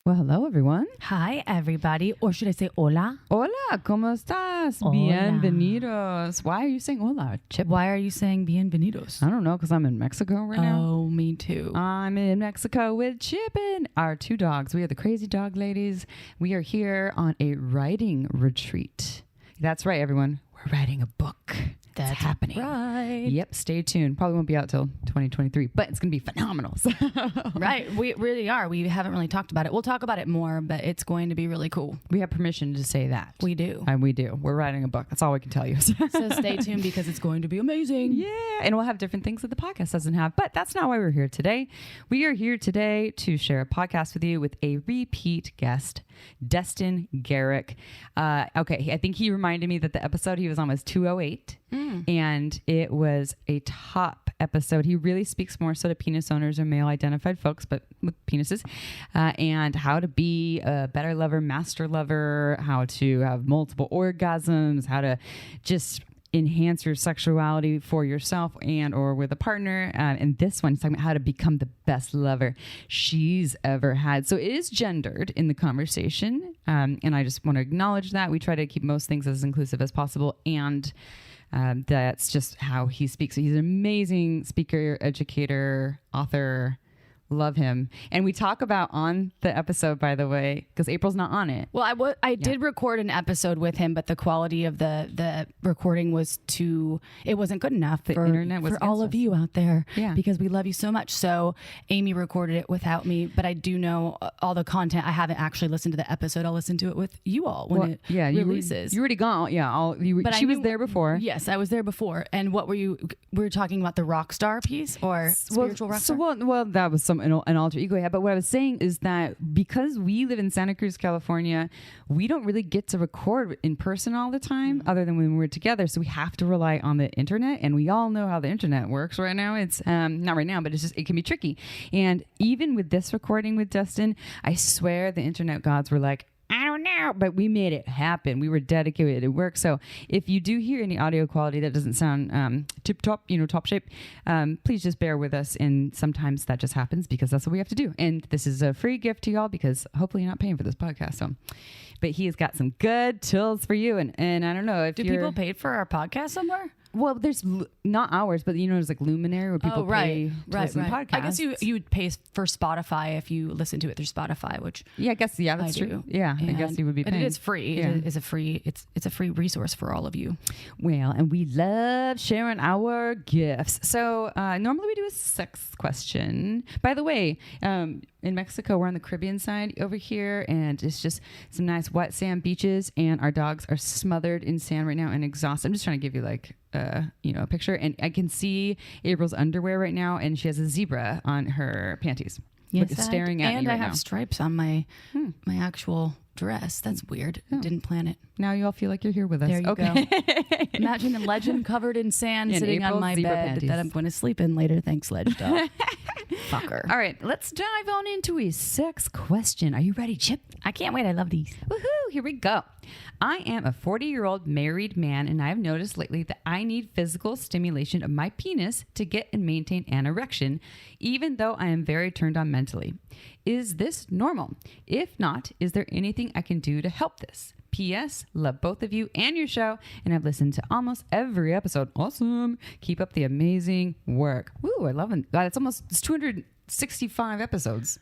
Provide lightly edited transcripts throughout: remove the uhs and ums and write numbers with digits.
Well, hello, everyone. Hi, everybody. Or should I say hola? Hola, ¿cómo estás? Hola. Bienvenidos. Why are you saying hola, Chip? Why are you saying bienvenidos? I don't know, because I'm in Mexico right now. Oh, me too. I'm in Mexico with Chip and our two dogs. We are the crazy dog ladies. We are here on a writing retreat. That's right, everyone. We're writing a book. That's happening. Right. Yep. Stay tuned. Probably won't be out till 2023, but it's going to be phenomenal. Right. We really are. We haven't really talked about it. We'll talk about it more, but it's going to be really cool. We have permission to say that. We do. And we do. We're writing a book. That's all we can tell you. So stay tuned because it's going to be amazing. Yeah. And we'll have different things that the podcast doesn't have, but that's not why we're here today. We are here today to share a podcast with you with a repeat guest, Destin Gerek. Okay. I think he reminded me that the episode he was on was 208. And it was a top episode. He really speaks more so to penis owners or male identified folks, but with penises, and how to be a better lover, master lover, how to have multiple orgasms, how to just enhance your sexuality for yourself and or with a partner. And this one, he's talking about how to become the best lover she's ever had. So it is gendered in the conversation. And I just want to acknowledge that. We try to keep most things as inclusive as possible. And that's just how he speaks. He's an amazing speaker, educator, author. Love him. And we talk about on the episode, by the way, because April's not on it. Well, I did record an episode with him, but the quality of the recording was it wasn't good enough The internet was for all of us. you out there, Yeah. because we love you so much. So Amy recorded it without me, but I do know all the content. I haven't actually listened to the episode. I'll listen to it with you all when it releases. You already gone. Yeah. She was there before. Yes, I was there before. And what were you? We were talking about the Rockstar piece or spiritual Rockstar? Well, that was an alter ego I had. But what I was saying is that because we live in Santa Cruz, California, we don't really get to record in person all the time, other than when we're together. So we have to rely on the internet, and we all know how the internet works right now. It's not right now, but it can be tricky. And even with this recording with Destin, I swear the internet gods were like, I don't know, but we made it happen. We were dedicated to work. So if you do hear any audio quality that doesn't sound tip top, top shape, please just bear with us. And sometimes that just happens because that's what we have to do. And this is a free gift to y'all because hopefully you're not paying for this podcast. So, but he has got some good tools for you. And I don't know if people paid for our podcast somewhere? Well, there's not ours, but there's like Luminary where people pay to listen to podcasts. I guess you would pay for Spotify if you listen to it through Spotify, which that's true. Yeah, I guess you would be paying. And it is free. Yeah. It is a free. It's a free resource for all of you. Well, and we love sharing our gifts. So normally we do a sex question. By the way, in Mexico, we're on the Caribbean side over here, and it's just some nice wet sand beaches, and our dogs are smothered in sand right now and exhausted. I'm just trying to give you like a picture, and I can see April's underwear right now, and she has a zebra on her panties. Yes, staring at me right I have now. stripes on my actual dress. That's weird. Oh. Didn't plan it. Now you all feel like you're here with us. There you go. Imagine a legend covered in sand And sitting April's on my zebra bed panties. that I'm going to sleep in later. Thanks, Ledge Dog. Fucker. All right, let's dive on into a sex question. Are you ready, Chip? I can't wait. I love these. Woohoo, here we go. I am a 40-year-old married man, and I have noticed lately that I need physical stimulation of my penis to get and maintain an erection, even though I am very turned on mentally. Is this normal? If not, is there anything I can do to help this? P.S. Love both of you and your show, and I've listened to almost every episode. Awesome. Keep up the amazing work. Woo, I love it. God, it's 265 episodes.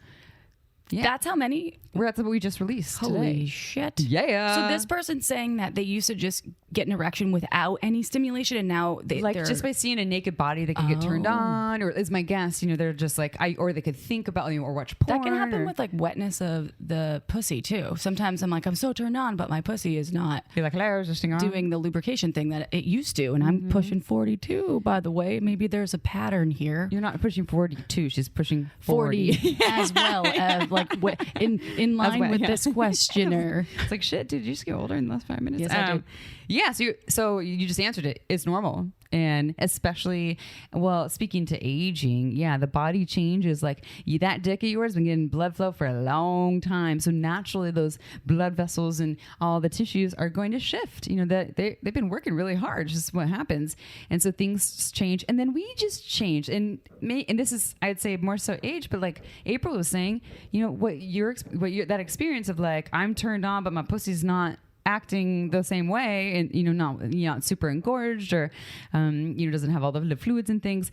Yeah. That's how many? That's what we just released Holy today. shit. Yeah. So this person's saying that they used to just get an erection without any stimulation, and now they're just by seeing a naked body, they can get turned on, or is my guess, they're just like, or they could think about, or watch porn. That can happen with like wetness of the pussy too. Sometimes I'm like, I'm so turned on, but my pussy is not You're like, hello, just doing the lubrication thing that it used to. And I'm pushing 42, by the way. Maybe there's a pattern here. You're not pushing 42. She's pushing 40. as well as like in line with this questioner. It's like, shit, dude, you just get older in the last 5 minutes. Yes, I do. Yeah, so you just answered it. It's normal. And especially, well, speaking to aging, yeah, the body changes. Like that dick of yours has been getting blood flow for a long time. So naturally those blood vessels and all the tissues are going to shift. You know, that they've been working really hard. It's just what happens. And so things change. And then we just change. And this is, I'd say more so age, but like April was saying, you know, that experience of like, I'm turned on, but my pussy's not acting the same way, and not super engorged, or doesn't have all the fluids and things.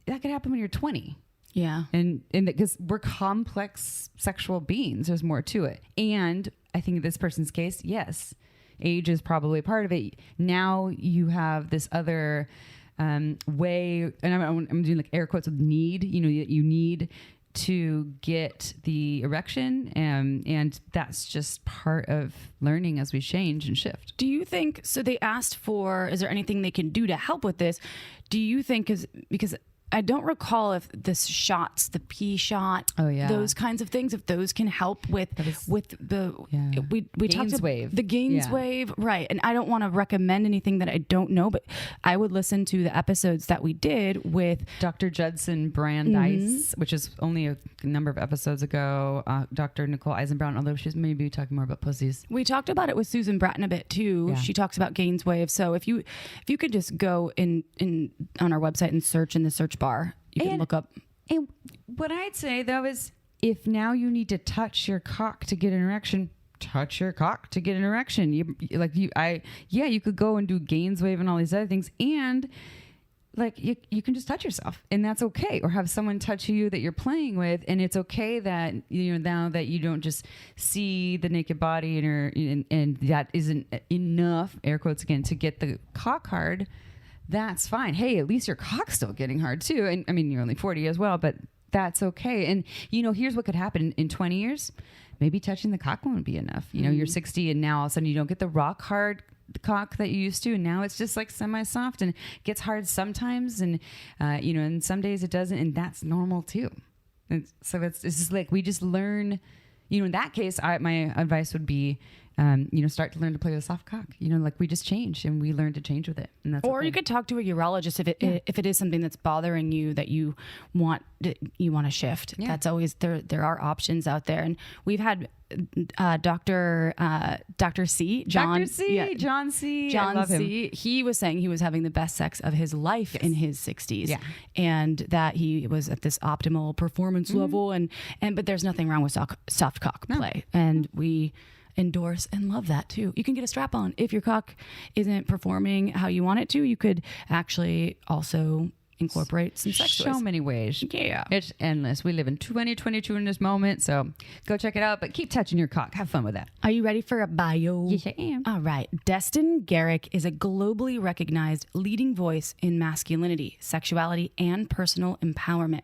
That could happen when you're 20. Yeah. And because we're complex sexual beings, there's more to it. And I think in this person's case, yes, age is probably a part of it. Now you have this other way, and I'm doing like air quotes with need. You know, you need to get the erection, and that's just part of learning as we change and shift. Do you think, so they asked for, is there anything they can do to help with this? Do you think, because I don't recall if this shots, the pee shot, those kinds of things, if those can help with the, we talked about wave. The gains wave. Right. And I don't want to recommend anything that I don't know, but I would listen to the episodes that we did with Dr. Judson Brandeis, which is only a number of episodes ago. Dr. Nicole Eisenbrown, although she's maybe talking more about pussies. We talked about it with Susan Bratton a bit too. Yeah. She talks about gains wave. So if you could just go in on our website and search in the search bar, you can look up. And what I'd say though is, if now you need to touch your cock to get an erection, touch your cock to get an erection. You could go and do gains wave and all these other things, and like you can just touch yourself, and that's okay. Or have someone touch you that you're playing with, and it's okay that now that you don't just see the naked body and that isn't enough, air quotes again, to get the cock hard. That's fine. Hey, at least your cock's still getting hard too. And I mean, you're only 40 as well, but that's okay. And here's what could happen in 20 years. Maybe touching the cock won't be enough. You're 60 and now all of a sudden you don't get the rock hard cock that you used to. And now it's just like semi-soft and gets hard sometimes. And, and some days it doesn't. And that's normal too. And so it's just like, we just learn, in that case, my advice would be, start to learn to play with a soft cock. Like we just change and we learn to change with it. And that's or you could talk to a urologist if it is something that's bothering you that you want to shift. Yeah. That's always there are options out there. And we've had Dr. C. John C. I love him. He was saying he was having the best sex of his life in his 60s. Yeah. And that he was at this optimal performance level but there's nothing wrong with soft cock play. And we endorse and love that too. You can get a strap on. If your cock isn't performing how you want it to, you could actually also incorporate some sex toys. So many ways. Yeah. It's endless. We live in 2022 in this moment, so go check it out, but keep touching your cock. Have fun with that. Are you ready for a bio? Yes, I am. All right. Destin Gerek is a globally recognized leading voice in masculinity, sexuality, and personal empowerment.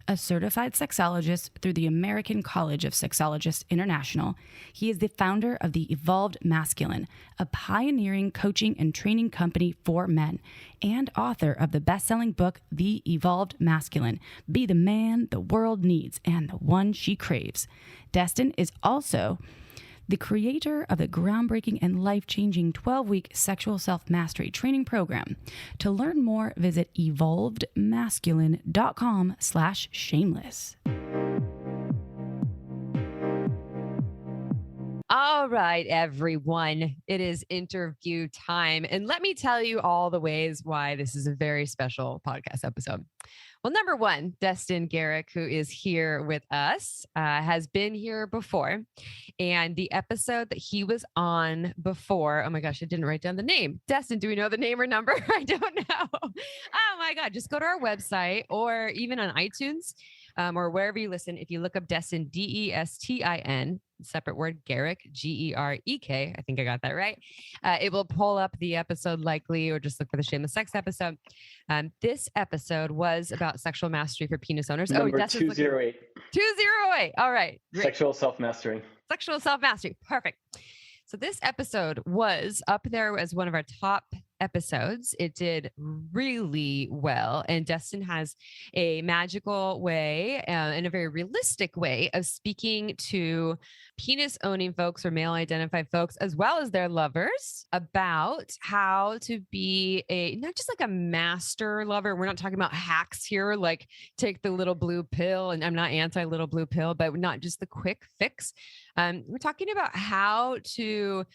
A certified sexologist through the American College of Sexologists International, he is the founder of the Evolved Masculine, a pioneering coaching and training company for men, and author of the best-selling book, The Evolved Masculine, Be the Man the World Needs and the One She Craves. Destin is also the creator of the groundbreaking and life-changing 12-week sexual self-mastery training program. To learn more, visit evolvedmasculine.com/shameless. All right, everyone, it is interview time. And let me tell you all the ways why this is a very special podcast episode. Well, number one, Destin Gerek, who is here with us, has been here before. And the episode that he was on before, oh my gosh, I didn't write down the name. Destin, do we know the name or number? I don't know. Oh my God, just go to our website or even on iTunes or wherever you listen. If you look up Destin, Destin, separate word, Gerek, Gerek. I think I got that right. It will pull up the episode likely, or just look for the Shameless Sex episode. This episode was about sexual mastery for penis owners. Number 208. 208. All right. Great. Sexual self-mastery. Sexual self-mastery. Perfect. So this episode was up there as one of our top episodes. It did really well. And Destin has a magical way and a very realistic way of speaking to penis owning folks or male identified folks, as well as their lovers, about how to be not just like a master lover. We're not talking about hacks here, like take the little blue pill. And I'm not anti little blue pill, but not just the quick fix. We're talking about how to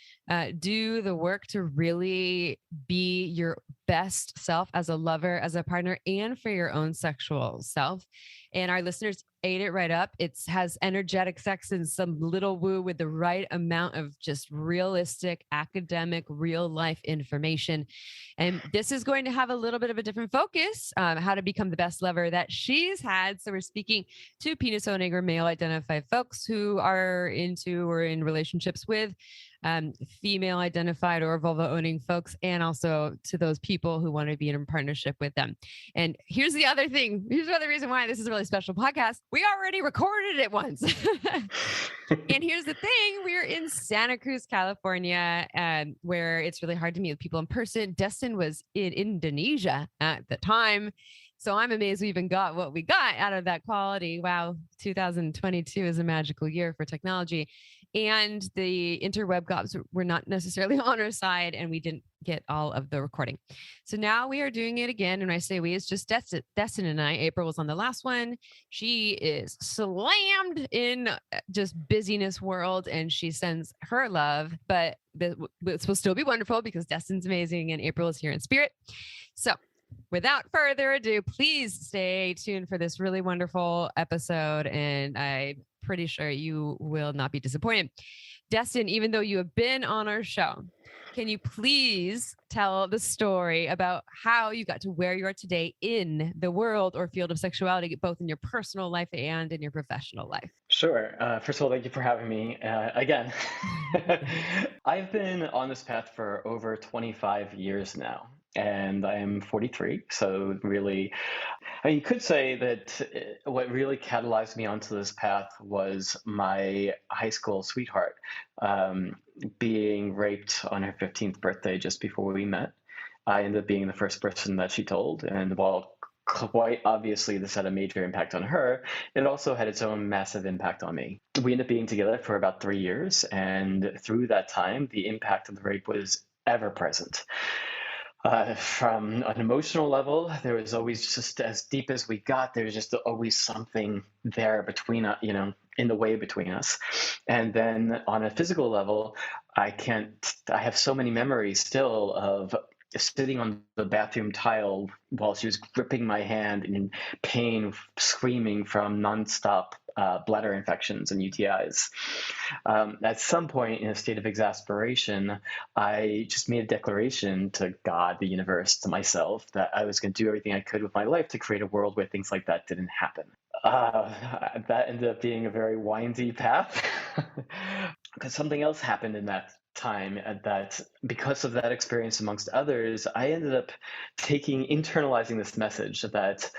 do the work to really be your best self as a lover, as a partner, and for your own sexual self. And our listeners ate it right up. It has energetic sex and some little woo with the right amount of just realistic, academic, real life information. And this is going to have a little bit of a different focus, how to become the best lover that she's had. So we're speaking to penis owning or male identified folks who are into or in relationships with female identified or vulva owning folks, and also to those people who want to be in a partnership with them. And here's the other thing. Here's the other reason why this is a really special podcast. We already recorded it once. And here's the thing. We're in Santa Cruz, California, where it's really hard to meet with people in person. Destin was in Indonesia at the time. So I'm amazed we even got what we got out of that quality. Wow, 2022 is a magical year for technology. And the interweb gods were not necessarily on our side, and we didn't get all of the recording. So now we are doing it again. And when I say we, it's just Destin and I. April was on the last one. She is slammed in just busyness world, and she sends her love, but this will still be wonderful because Destin's amazing and April is here in spirit. So without further ado, please stay tuned for this really wonderful episode. And I'm pretty sure you will not be disappointed. Destin, even though you have been on our show, can you please tell the story about how you got to where you are today in the world or field of sexuality, both in your personal life and in your professional life? Sure. First of all, thank you for having me again. I've been on this path for over 25 years now. And I am 43, so really, you could say that what really catalyzed me onto this path was my high school sweetheart being raped on her 15th birthday just before we met. I ended up being the first person that she told, and while quite obviously this had a major impact on her, it also had its own massive impact on me. We ended up being together for about 3 years, and through that time, the impact of the rape was ever present. From an emotional level, there was always, just as deep as we got, there was just always something there between us, in the way between us. And then on a physical level, I have so many memories still of sitting on the bathroom tile while she was gripping my hand in pain, screaming from nonstop bladder infections and UTIs. At some point in a state of exasperation, I just made a declaration to God, the universe, to myself, that I was going to do everything I could with my life to create a world where things like that didn't happen. That ended up being a very windy path because something else happened in that time, that because of that experience amongst others, I ended up internalizing this message that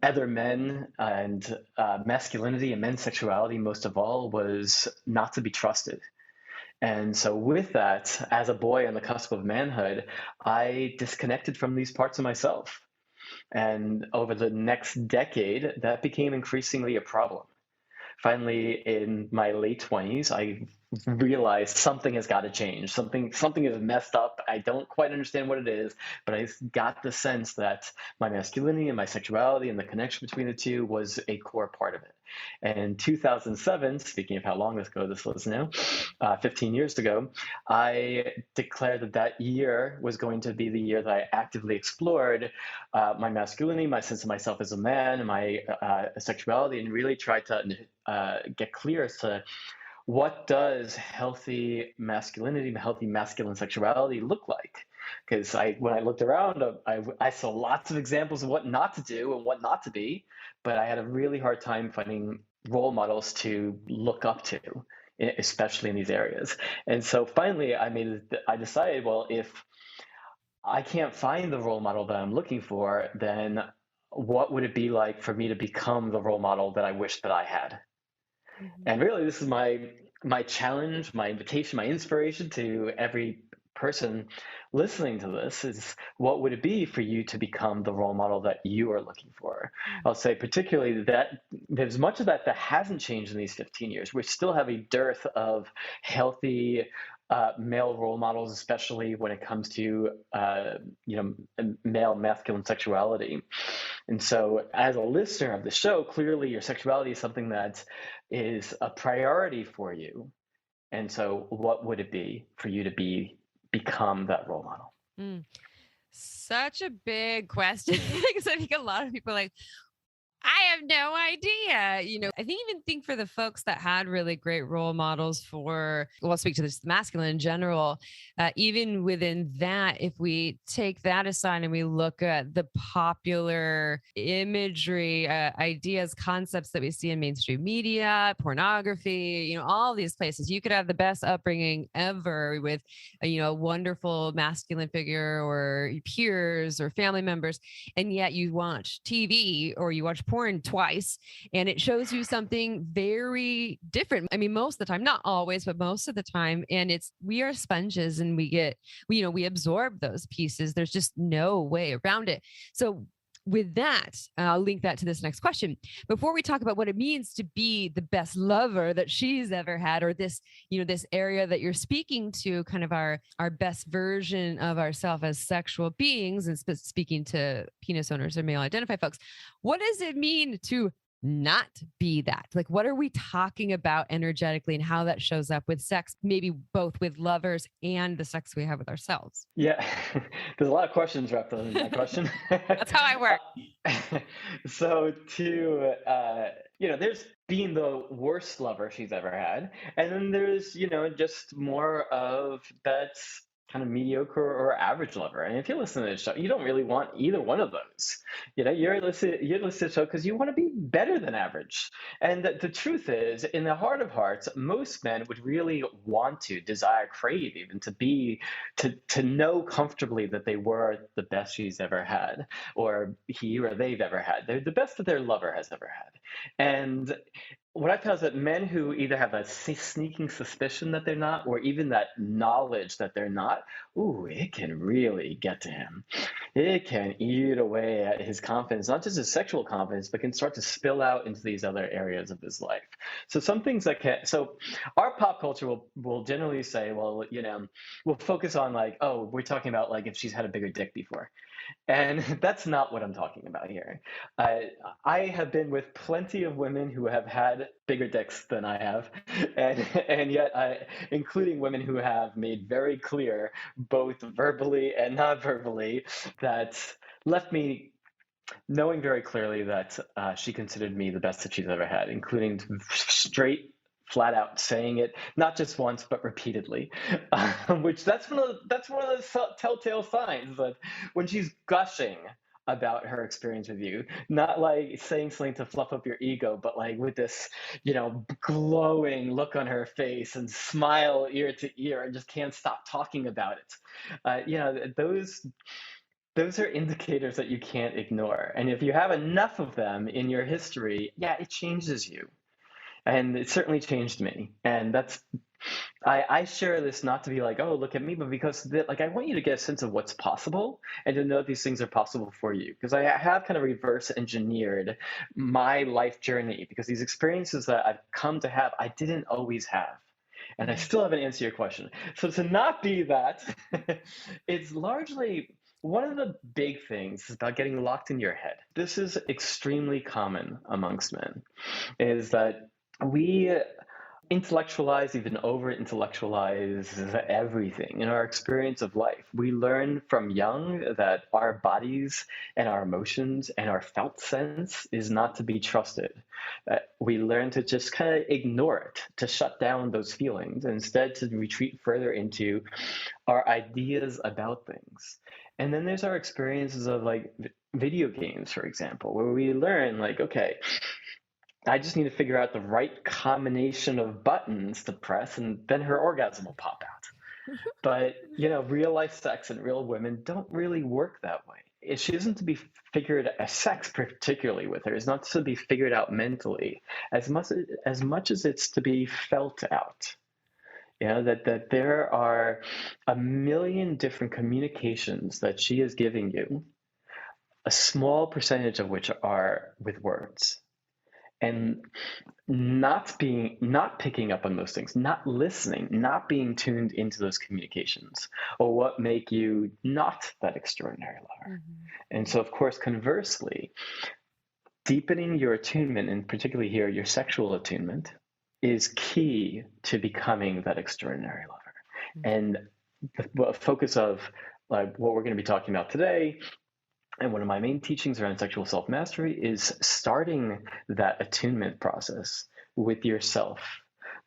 other men and masculinity and men's sexuality, most of all, was not to be trusted. And so with that, as a boy on the cusp of manhood, I disconnected from these parts of myself. And over the next decade, that became increasingly a problem. Finally, in my late 20s, I realized something has got to change. Something is messed up. I don't quite understand what it is, but I got the sense that my masculinity and my sexuality and the connection between the two was a core part of it. And in 2007, speaking of how long ago this was now, 15 years ago, I declared that year was going to be the year that I actively explored my masculinity, my sense of myself as a man, my sexuality, and really tried to get clear as to what does healthy masculinity, healthy masculine sexuality look like? Because when I looked around, I saw lots of examples of what not to do and what not to be, but I had a really hard time finding role models to look up to, especially in these areas. And so finally, I decided, well, if I can't find the role model that I'm looking for, then what would it be like for me to become the role model that I wish that I had? And really, this is my challenge, my invitation, my inspiration to every person listening to this is, what would it be for you to become the role model that you are looking for? I'll say particularly that there's much of that hasn't changed in these 15 years. We still have a dearth of healthy male role models, especially when it comes to male masculine sexuality. And so as a listener of the show, clearly your sexuality is something that is a priority for you. And so what would it be for you to become that role model? Such a big question, because I think a lot of people are like, I have no idea. I think for the folks that had really great role models I'll speak to this masculine in general, even within that, if we take that aside and we look at the popular imagery, ideas, concepts that we see in mainstream media, pornography, all these places, you could have the best upbringing ever with a wonderful masculine figure or peers or family members. And yet you watch TV or you watch porn twice and it shows you something very different. I mean, most of the time, not always, but most of the time. And we are sponges and we absorb those pieces. There's just no way around it. So with that, I'll link that to this next question. Before we talk about what it means to be the best lover that she's ever had, or this, this area that you're speaking to, kind of our best version of ourselves as sexual beings, and speaking to penis owners or male identified folks, what does it mean to not be that? Like, what are we talking about energetically and how that shows up with sex, maybe both with lovers and the sex we have with ourselves? Yeah, there's a lot of questions wrapped up in that question. That's how I work. So there's being the worst lover she's ever had. And then there's, just more of that's kind of mediocre or average lover. And if you listen to this show, you don't really want either one of those. You're listening to the show because you want to be better than average. And the truth is, in the heart of hearts, most men would really want to, desire, crave even to know comfortably that they were the best she's ever had, or he or they've ever had. They're the best that their lover has ever had. And what I found is that men who either have a sneaking suspicion that they're not, or even that knowledge that they're not, it can really get to him. It can eat away at his confidence, not just his sexual confidence, but can start to spill out into these other areas of his life. So some things so our pop culture will generally say, well, we'll focus on we're talking about if she's had a bigger dick before. And that's not what I'm talking about here. I have been with plenty of women who have had bigger dicks than I have, and yet including women who have made very clear, both verbally and not verbally, that left me knowing very clearly that she considered me the best that she's ever had, including straight, flat out saying it, not just once, but repeatedly, which that's one of the telltale signs that when she's gushing about her experience with you, not saying something to fluff up your ego, but with this, glowing look on her face and smile ear to ear and just can't stop talking about it. Those are indicators that you can't ignore. And if you have enough of them in your history, it changes you. And it certainly changed me. And I share this not to be look at me, but because I want you to get a sense of what's possible and to know these things are possible for you. Because I have kind of reverse engineered my life journey, because these experiences that I've come to have, I didn't always have. And I still haven't answered your question. So to not be that, it's largely one of the big things is about getting locked in your head. This is extremely common amongst men, is that we intellectualize, even over-intellectualize everything in our experience of life. We learn from young that our bodies and our emotions and our felt sense is not to be trusted. We learn to just kind of ignore it, to shut down those feelings, and instead to retreat further into our ideas about things. And then there's our experiences of video games, for example, where we learn okay, I just need to figure out the right combination of buttons to press, and then her orgasm will pop out. But, real life sex and real women don't really work that way. She isn't to be figured as sex, particularly with her, is not to be figured out mentally as much as it's to be felt out. that there are a million different communications that she is giving you, a small percentage of which are with words. And not picking up on those things, not listening, not being tuned into those communications, or what make you not that extraordinary lover. And so, of course, conversely, deepening your attunement, and particularly here, your sexual attunement, is key to becoming that extraordinary lover. And the focus of like what we're going to be talking about today, and one of my main teachings around sexual self-mastery, is starting that attunement process with yourself,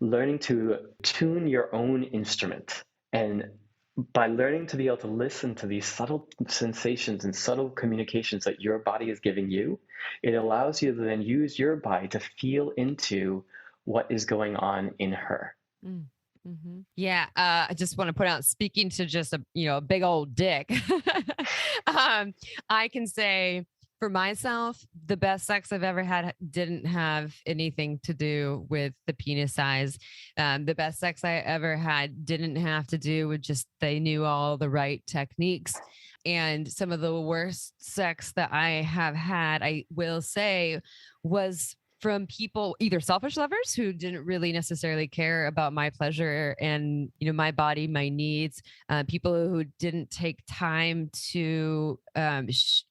learning to tune your own instrument. And by learning to be able to listen to these subtle sensations and subtle communications that your body is giving you, it allows you to then use your body to feel into what is going on in her. Yeah, I just want to put out, speaking to just a big old dick. I can say for myself, the best sex I've ever had didn't have anything to do with the penis size. The best sex I ever had didn't have to do with just they knew all the right techniques. And some of the worst sex that I have had, I will say, was from people, either selfish lovers who didn't really necessarily care about my pleasure and, my body, my needs, people who didn't take time to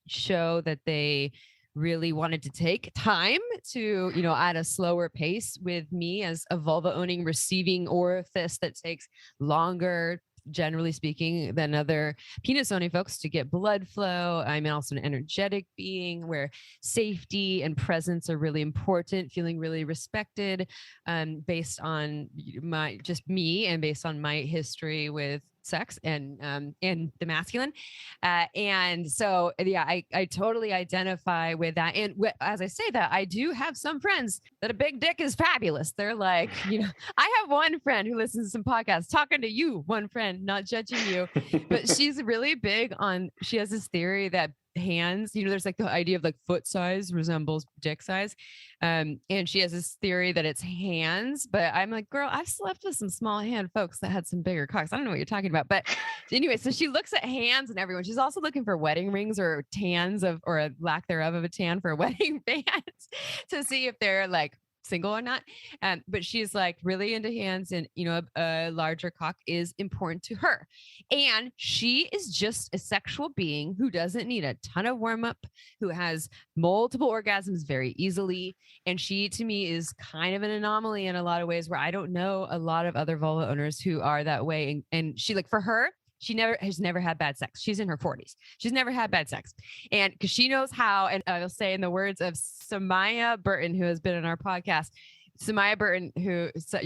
show that they really wanted to take time to, at a slower pace with me as a vulva-owning receiving orifice that takes longer, generally speaking, than other penis owning folks to get blood flow. I'm also an energetic being where safety and presence are really important, feeling really respected, based on me and based on my history with sex and the masculine. And so, yeah, I totally identify with that. And as I say that, I do have some friends that a big dick is fabulous. They're like, I have one friend who listens to some podcasts, talking to you, one friend, not judging you, but she's really big on, she has this theory that hands, there's like the idea of like foot size resembles dick size. And she has this theory that it's hands, but I'm like, girl, I've slept with some small hand folks that had some bigger cocks. I don't know what you're talking about. But anyway, so she looks at hands and everyone. She's also looking for wedding rings or tans or a lack thereof of a tan for a wedding band to see if they're like single or not. But she's like really into hands, and a larger cock is important to her. And she is just a sexual being who doesn't need a ton of warm up, who has multiple orgasms very easily. And she, to me, is kind of an anomaly in a lot of ways, where I don't know a lot of other vulva owners who are that way. And she, like, for her, she has never had bad sex. She's in her 40s. She's never had bad sex. And because she knows how, and I'll say in the words of Samaya Burton, who has been on our podcast, Samaya Burton,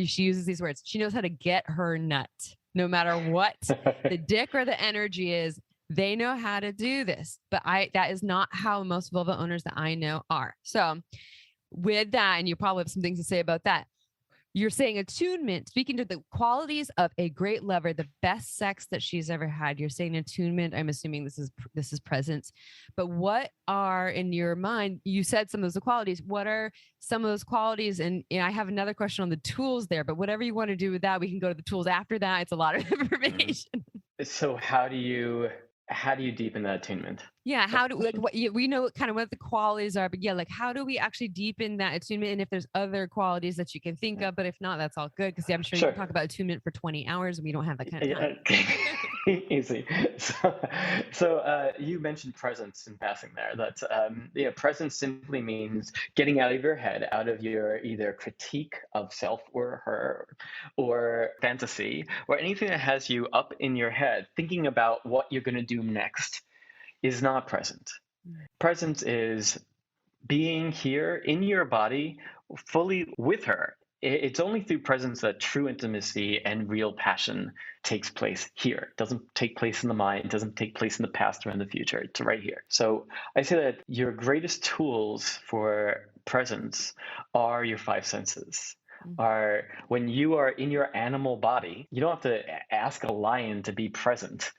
she uses these words, she knows how to get her nut. No matter what the dick or the energy is, they know how to do this. But that is not how most vulva owners that I know are. So with that, and you probably have some things to say about that, you're saying attunement, speaking to the qualities of a great lover, the best sex that she's ever had. You're saying attunement. I'm assuming this is presence. But what are, in your mind, you said some of those qualities. What are some of those qualities? And I have another question on the tools there, but whatever you want to do with that, we can go to the tools after that. It's a lot of information. So how do you deepen that attunement? Yeah. How do we know kind of what the qualities are, but yeah, like how do we actually deepen that attunement? And if there's other qualities that you can think of, but if not, that's all good. Cause I'm sure you can talk about attunement for 20 hours and we don't have that kind of time. Easy. So you mentioned presence in passing there. That presence simply means getting out of your head, out of your either critique of self or her, or fantasy, or anything that has you up in your head, thinking about what you're going to do next, is not present. Presence is being here in your body, fully with her. It's only through presence that true intimacy and real passion takes place here. It doesn't take place in the mind. It doesn't take place in the past or in the future. It's right here. So I say that your greatest tools for presence are your five senses. Are when you are in your animal body, you don't have to ask a lion to be present.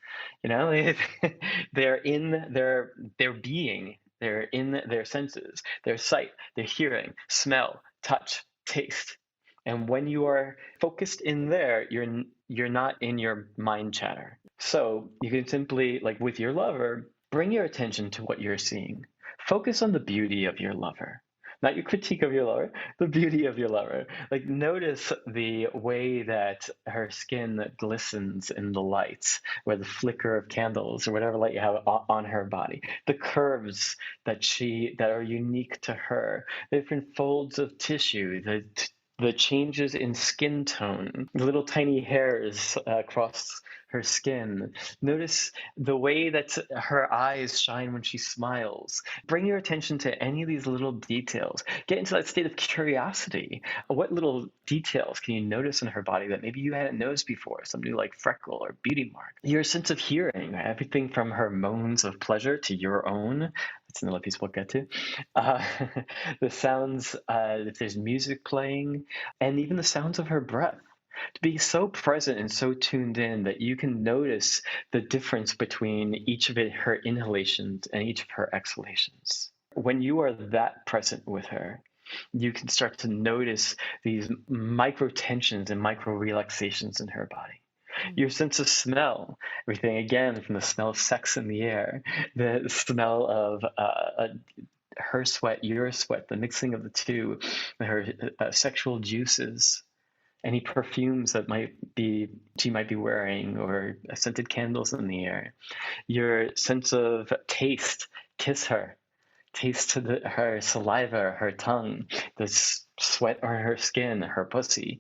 They're in their being. They're in their senses, their sight, their hearing, smell, touch, taste. And when you are focused in there, you're not in your mind chatter. So you can simply, like with your lover, bring your attention to what you're seeing. Focus on the beauty of your lover. Not your critique of your lover, the beauty of your lover. Like notice the way that her skin glistens in the lights, or the flicker of candles, or whatever light you have on her body. The curves that are unique to her, the different folds of tissue, the changes in skin tone, the little tiny hairs across her skin. Notice the way that her eyes shine when she smiles. Bring your attention to any of these little details. Get into that state of curiosity. What little details can you notice in her body that maybe you hadn't noticed before? Some new like freckle or beauty mark. Your sense of hearing, everything from her moans of pleasure to your own. That's another piece we'll get to. The sounds, if there's music playing, and even the sounds of her breath. To be so present and so tuned in that you can notice the difference between each of her inhalations and each of her exhalations. When you are that present with her, you can start to notice these micro tensions and micro relaxations in her body. Your sense of smell, everything again from the smell of sex in the air, the smell of her sweat, your sweat, the mixing of the two, her sexual juices, any perfumes that she might be wearing, or scented candles in the air. Your sense of taste, kiss her, taste her saliva, her tongue, the sweat on her skin, her pussy.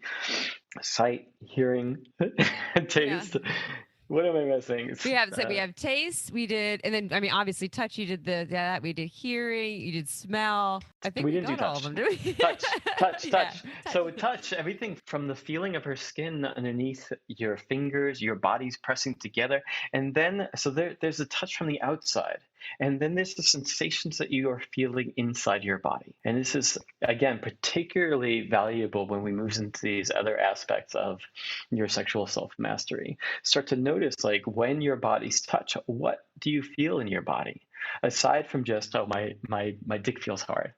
Sight, hearing, taste. Yeah. What am I missing? We have taste. We did, and then obviously touch. You did that. We did hearing. You did smell. I think we didn't got do all of them, did we? Touch. So touch, everything from the feeling of her skin underneath your fingers, your bodies pressing together, and then there's a touch from the outside. And then there's the sensations that you are feeling inside your body. And this is, again, particularly valuable when we move into these other aspects of your sexual self-mastery. Start to notice, like, when your bodies touch, what do you feel in your body? Aside from just, oh, my dick feels hard.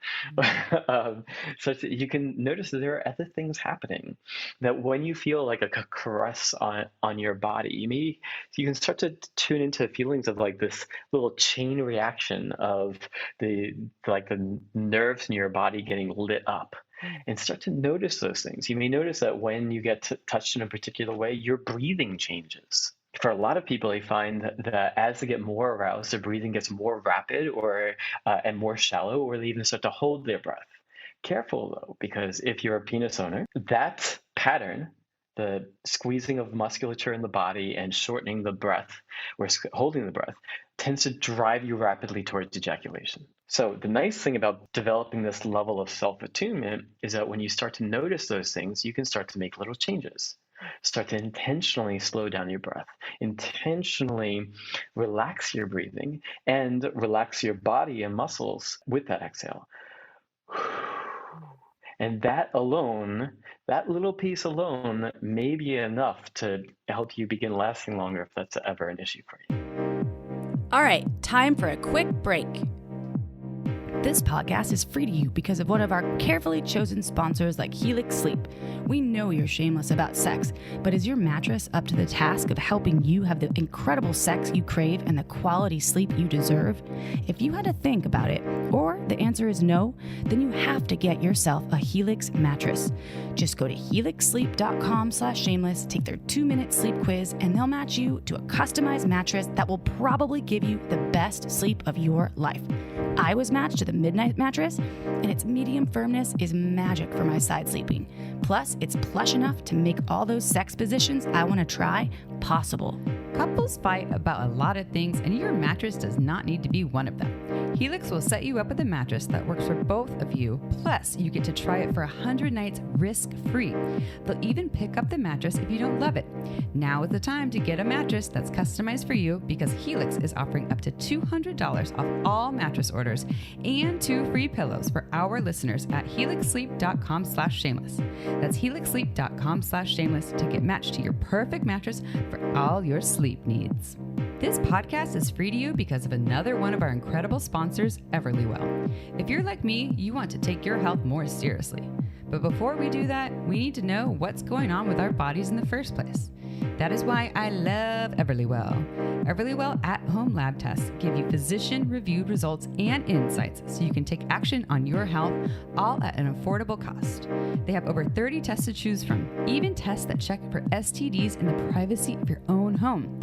So you can notice that there are other things happening, that when you feel like a caress on your body, you can start to tune into feelings of like this little chain reaction of the nerves in your body getting lit up. And start to notice those things. You may notice that when you get touched in a particular way, your breathing changes. For a lot of people, they find that as they get more aroused, their breathing gets more rapid and more shallow, or they even start to hold their breath. Careful, though, because if you're a penis owner, that pattern, the squeezing of musculature in the body and shortening the breath, or holding the breath, tends to drive you rapidly towards ejaculation. So the nice thing about developing this level of self-attunement is that when you start to notice those things, you can start to make little changes. Start to intentionally slow down your breath, intentionally relax your breathing, and relax your body and muscles with that exhale. And that alone, that little piece alone, may be enough to help you begin lasting longer if that's ever an issue for you. All right, time for a quick break. This podcast is free to you because of one of our carefully chosen sponsors like Helix Sleep. We know you're shameless about sex, but is your mattress up to the task of helping you have the incredible sex you crave and the quality sleep you deserve? If you had to think about it, or the answer is no, then you have to get yourself a Helix mattress. Just go to helixsleep.com/shameless, take their 2-minute sleep quiz, and they'll match you to a customized mattress that will probably give you the best sleep of your life. I was matched to the Midnight mattress, and its medium firmness is magic for my side sleeping. Plus, it's plush enough to make all those sex positions I want to try possible. Couples fight about a lot of things, and your mattress does not need to be one of them. Helix will set you up with a mattress that works for both of you. Plus, you get to try it for 100 nights risk-free. They'll even pick up the mattress if you don't love it. Now is the time to get a mattress that's customized for you, because Helix is offering up to $200 off all mattress orders and 2 free pillows for our listeners at helixsleep.com/shameless. That's helixsleep.com/shameless to get matched to your perfect mattress for all your sleep needs. This podcast is free to you because of another one of our incredible sponsors, sponsors, Everlywell. If you're like me, you want to take your health more seriously. But before we do that, we need to know what's going on with our bodies in the first place. That is why I love Everlywell. Everlywell at-home lab tests give you physician-reviewed results and insights so you can take action on your health, all at an affordable cost. They have over 30 tests to choose from, even tests that check for STDs in the privacy of your own home.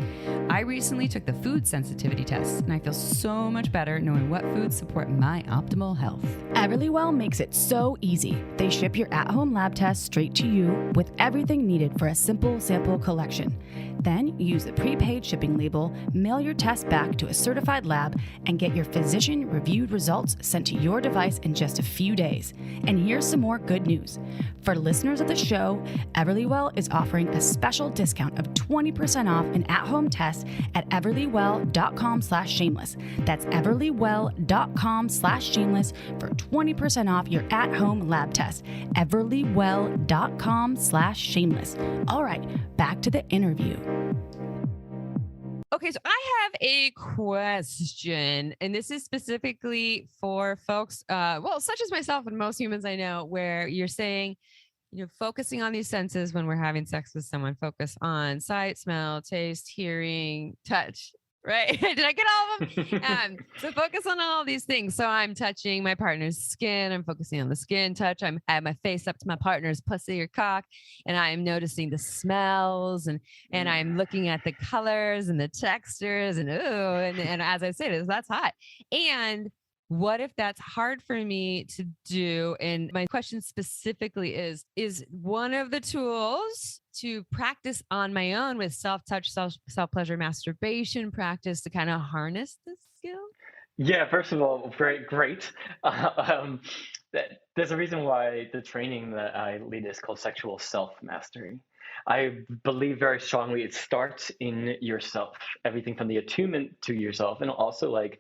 I recently took the food sensitivity test, and I feel so much better knowing what foods support my optimal health. Everlywell makes it so easy. They ship your at-home lab test straight to you with everything needed for a simple sample collection. Then use the prepaid shipping label, mail your test back to a certified lab, and get your physician-reviewed results sent to your device in just a few days. And here's some more good news. For listeners of the show, Everlywell is offering a special discount of 20% off an at-home test at everlywell.com/shameless. That's everlywell.com/shameless for 20% off your at-home lab test. everlywell.com/shameless. All right, back to the interview. Okay, so I have a question, and this is specifically for folks, such as myself and most humans I know, where you're saying, focusing on these senses when we're having sex with someone, focus on sight, smell, taste, hearing, touch, right? Did I get all of them? So focus on all these things. So I'm touching my partner's skin. I'm focusing on the skin touch. I have my face up to my partner's pussy or cock, and I'm noticing the smells, and I'm looking at the colors and the textures, and as I say this, that's hot. And what if that's hard for me to do? And my question specifically is one of the tools to practice on my own with self-touch, self-pleasure, masturbation practice to kind of harness this skill? Yeah, first of all, great. There's a reason why the training that I lead is called sexual self-mastery. I believe very strongly it starts in yourself, everything from the attunement to yourself, and also like,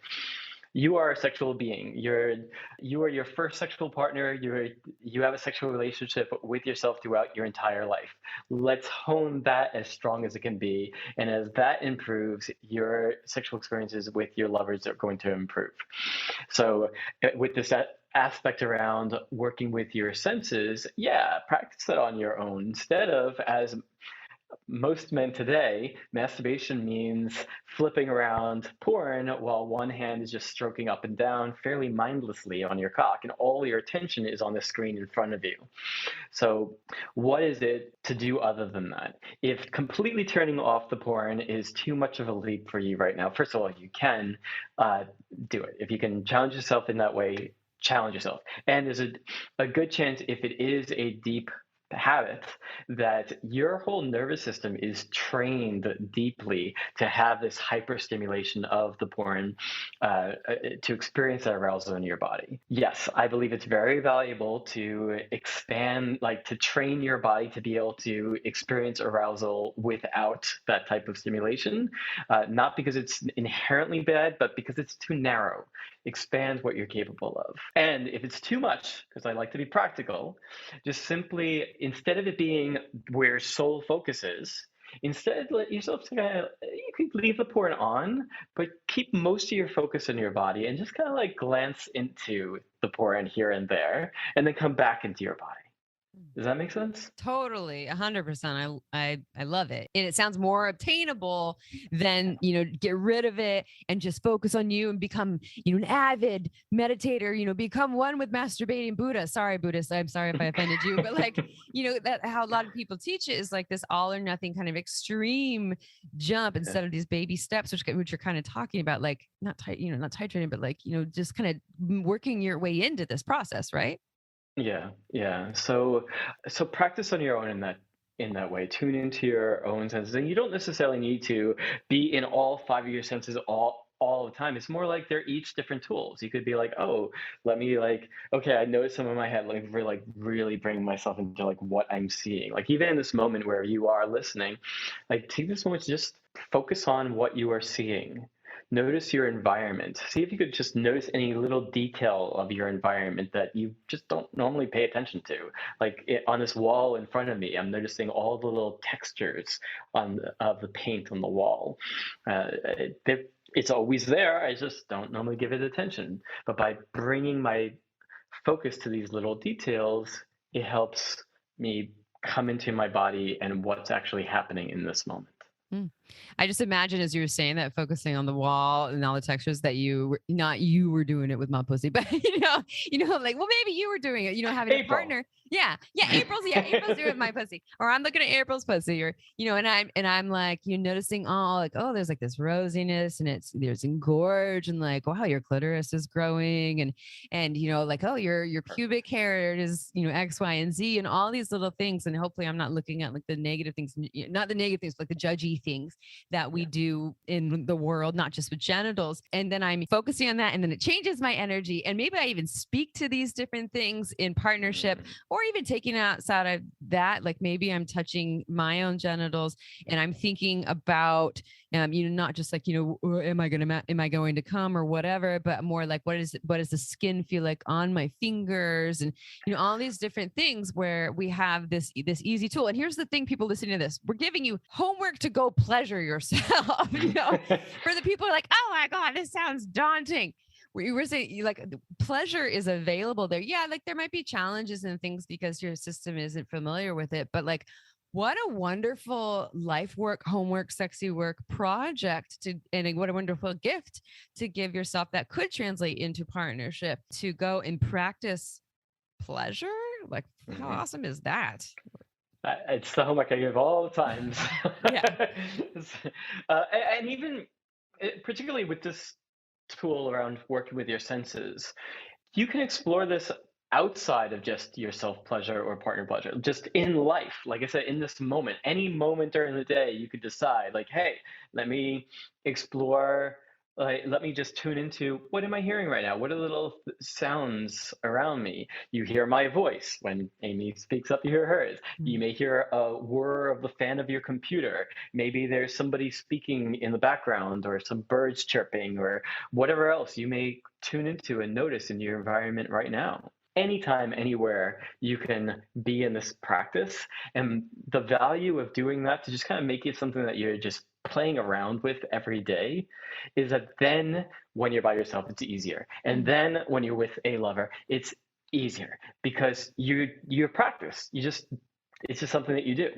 you are a sexual being. You are your first sexual partner. You have a sexual relationship with yourself throughout your entire life. Let's hone that as strong as it can be. And as that improves, your sexual experiences with your lovers are going to improve. So with this aspect around working with your senses, practice that on your own instead of, as most men today, masturbation means flipping around porn while one hand is just stroking up and down fairly mindlessly on your cock, and all your attention is on the screen in front of you. So what is it to do other than that? If completely turning off the porn is too much of a leap for you right now, first of all, you can do it. If you can challenge yourself in that way, challenge yourself. And there's a good chance, if it is a deep habit, that your whole nervous system is trained deeply to have this hyperstimulation of the porn to experience that arousal in your body. Yes, I believe it's very valuable to expand, like to train your body to be able to experience arousal without that type of stimulation, not because it's inherently bad, but because it's too narrow. Expand what you're capable of. And if it's too much, because I like to be practical, just simply, instead of it being where sole focus is, instead let yourself you can leave the porn on, but keep most of your focus on your body and just kind of like glance into the porn here and there, and then come back into your body. Does that make sense? Totally. 100%. I love it. And it sounds more obtainable than, get rid of it and just focus on you and become, an avid meditator, become one with masturbating Buddha. Sorry, Buddhist. I'm sorry if I offended you, but that how a lot of people teach it is like this all or nothing kind of extreme jump instead of these baby steps, which you're kind of talking about, like not titrating, but just kind of working your way into this process, right? Yeah. So practice on your own in that way. Tune into your own senses, and you don't necessarily need to be in all five of your senses all the time. It's more like they're each different tools. You could be like, oh, let me I noticed some in my head. Let me really bring myself into what I'm seeing. Even in this moment where you are listening, take this moment to just focus on what you are seeing. Notice your environment. See if you could just notice any little detail of your environment that you just don't normally pay attention to. On this wall in front of me, I'm noticing all the little textures of the paint on the wall. it's always there. I just don't normally give it attention. But by bringing my focus to these little details, it helps me come into my body and what's actually happening in this moment. I just imagine as you were saying that, focusing on the wall and all the textures, that not you were doing it with my pussy, but like, well, maybe you were doing it, having April. a partner. Yeah. April's doing it with my pussy, or I'm looking at April's pussy, or, and I'm like, you're noticing all like, oh, there's like this rosiness and there's engorge, and like, wow, your clitoris is growing, and, like, oh, your pubic hair is, X, Y, and Z, and all these little things. And hopefully I'm not looking at like the negative things, not the negative things, but like the judgy things that we do in the world, not just with genitals. And then I'm focusing on that, and then it changes my energy. And maybe I even speak to these different things in partnership, or even taking outside of that. Like maybe I'm touching my own genitals and I'm thinking about, not just like, am I going to come or whatever, but more like, what does the skin feel like on my fingers? And, all these different things where we have this easy tool. And here's the thing, people listening to this, we're giving you homework to go pleasure yourself. For the people who are like, oh my God, this sounds daunting. We were saying, like, pleasure is available there. Yeah, like there might be challenges and things because your system isn't familiar with it, but like, what a wonderful life work, homework, sexy work project and what a wonderful gift to give yourself that could translate into partnership, to go and practice pleasure. Like, how awesome is that? It's the homework I give all the time. Yeah. And even particularly with this tool around working with your senses, you can explore this outside of just your self-pleasure or partner pleasure, just in life. Like I said, in this moment, any moment during the day, you could decide like, hey, let me explore, let me just tune into, what am I hearing right now? What are the little sounds around me? You hear my voice. When Amy speaks up, you hear hers. You may hear a whir of the fan of your computer. Maybe there's somebody speaking in the background, or some birds chirping, or whatever else you may tune into and notice in your environment right now. Anytime, anywhere, you can be in this practice. And the value of doing that, to just kind of make it something that you're just playing around with every day, is that then when you're by yourself, it's easier. And then when you're with a lover, it's easier because you're practiced. It's just something that you do.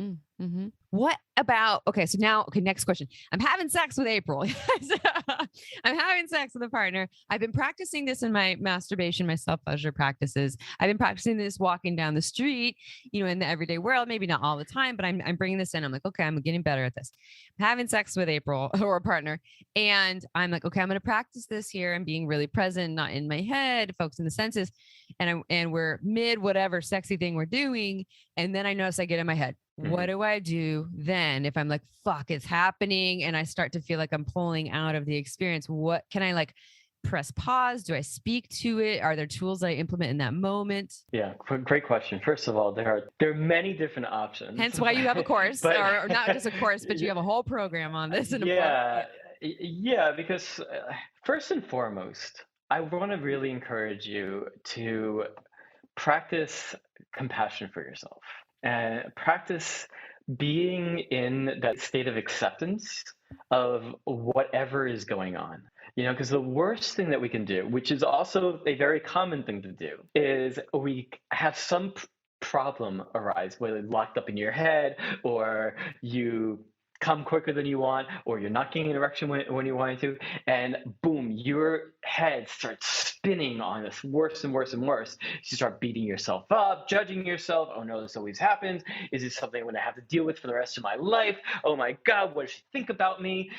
Mm-hmm. What about, next question. I'm having sex with April. I'm having sex with a partner. I've been practicing this in my masturbation, my self-pleasure practices. I've been practicing this walking down the street, in the everyday world, maybe not all the time, but I'm bringing this in. I'm like, okay, I'm getting better at this. I'm having sex with April or a partner. And I'm like, okay, I'm going to practice this here. I'm being really present, not in my head, focusing the senses. And we're mid whatever sexy thing we're doing. And then I notice I get in my head. What do I do then if I'm like, fuck, it's happening, and I start to feel like I'm pulling out of the experience? What can I like press pause? Do I speak to it? Are there tools that I implement in that moment? Yeah, great question. First of all, there are many different options. Hence why you have a course, or not just a course, but you have a whole program on this. Yeah, because first and foremost, I want to really encourage you to practice compassion for yourself. And practice being in that state of acceptance of whatever is going on. Because the worst thing that we can do, which is also a very common thing to do, is we have some problem arise, whether locked up in your head, or you come quicker than you want, or you're not getting an erection when you want to, and boom, your head starts spinning on this worse and worse and worse. You start beating yourself up, judging yourself. Oh no, this always happens. Is this something I'm going to have to deal with for the rest of my life? Oh my God, what does she think about me?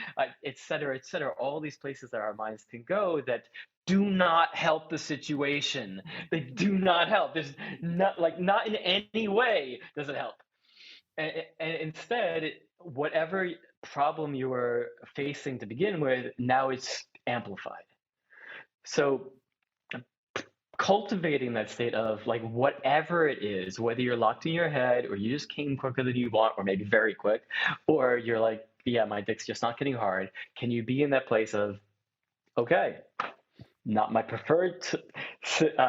Et cetera, et cetera. All these places that our minds can go that do not help the situation. They do not help. There's not in any way does it help. And instead, whatever problem you were facing to begin with, now it's amplified. So cultivating that state of like, whatever it is, whether you're locked in your head, or you just came quicker than you want, or maybe very quick, or you're like, yeah, my dick's just not getting hard. Can you be in that place of, okay, not my preferred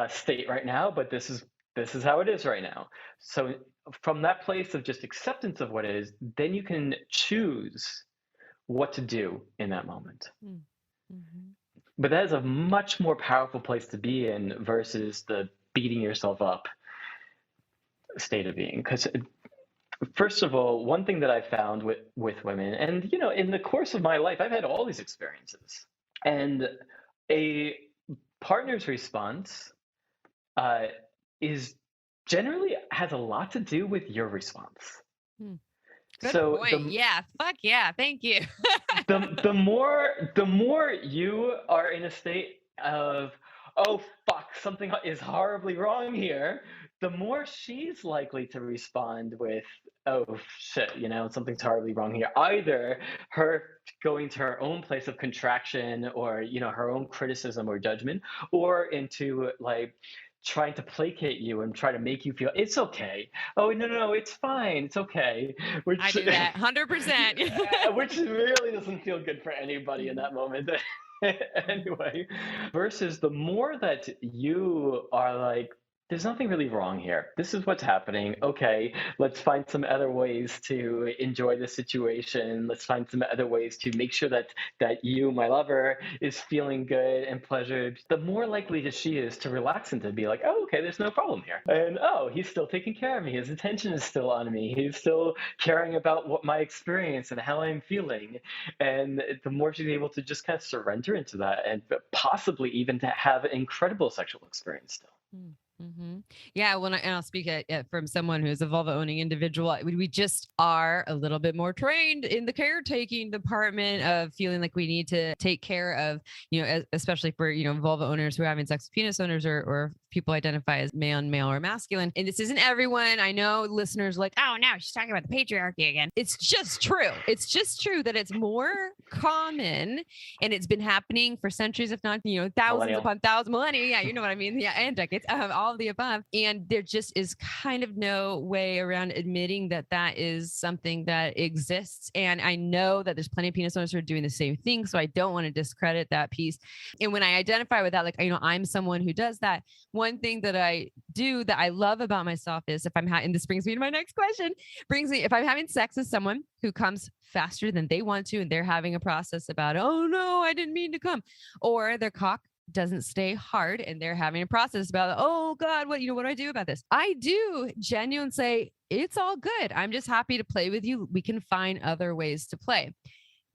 state right now, but this is how it is right now. So from that place of just acceptance of what is, then you can choose what to do in that moment. Mm-hmm. But that is a much more powerful place to be in versus the beating yourself up state of being. Because first of all, one thing that I found with women, and in the course of my life, I've had all these experiences, and a partner's response is generally has a lot to do with your response. Good So point. Yeah. Fuck yeah. Thank you. the more you are in a state of, oh fuck, something is horribly wrong here, the more she's likely to respond with, oh shit, something's horribly wrong here. Either her going to her own place of contraction, or her own criticism or judgment, or into like trying to placate you and try to make you feel it's okay. Oh no, it's fine, it's okay. Which, I do that 100%. which really doesn't feel good for anybody in that moment. Anyway, versus the more that you are like, there's nothing really wrong here. This is what's happening. Okay, let's find some other ways to enjoy the situation. Let's find some other ways to make sure that you, my lover, is feeling good and pleasured. The more likely that she is to relax and to be like, oh, okay, there's no problem here. And oh, he's still taking care of me. His attention is still on me. He's still caring about what my experience and how I'm feeling. And the more she's able to just kind of surrender into that, and possibly even to have an incredible sexual experience still. Mm-hmm. Yeah, and I'll speak from someone who's a vulva-owning individual. We just are a little bit more trained in the caretaking department of feeling like we need to take care of, especially for, vulva owners who are having sex with penis owners, or people identify as male, or masculine. And this isn't everyone. I know listeners are like, oh, no, she's talking about the patriarchy again. It's just true. It's just true that it's more common, and it's been happening for centuries, if not, thousands upon thousands, millennia. Yeah, you know what I mean? Yeah, and decades, all of the above. And there just is kind of no way around admitting that that is something that exists. And I know that there's plenty of penis owners who are doing the same thing. So I don't want to discredit that piece. And when I identify with that, like, I'm someone who does that. One thing that I do that I love about myself is if I'm and this brings me to my next question, if I'm having sex with someone who comes faster than they want to, and they're having a process about, oh no, I didn't mean to come, or their cock doesn't stay hard and they're having a process about, oh God, what do I do about this? I do genuinely say, it's all good. I'm just happy to play with you. We can find other ways to play.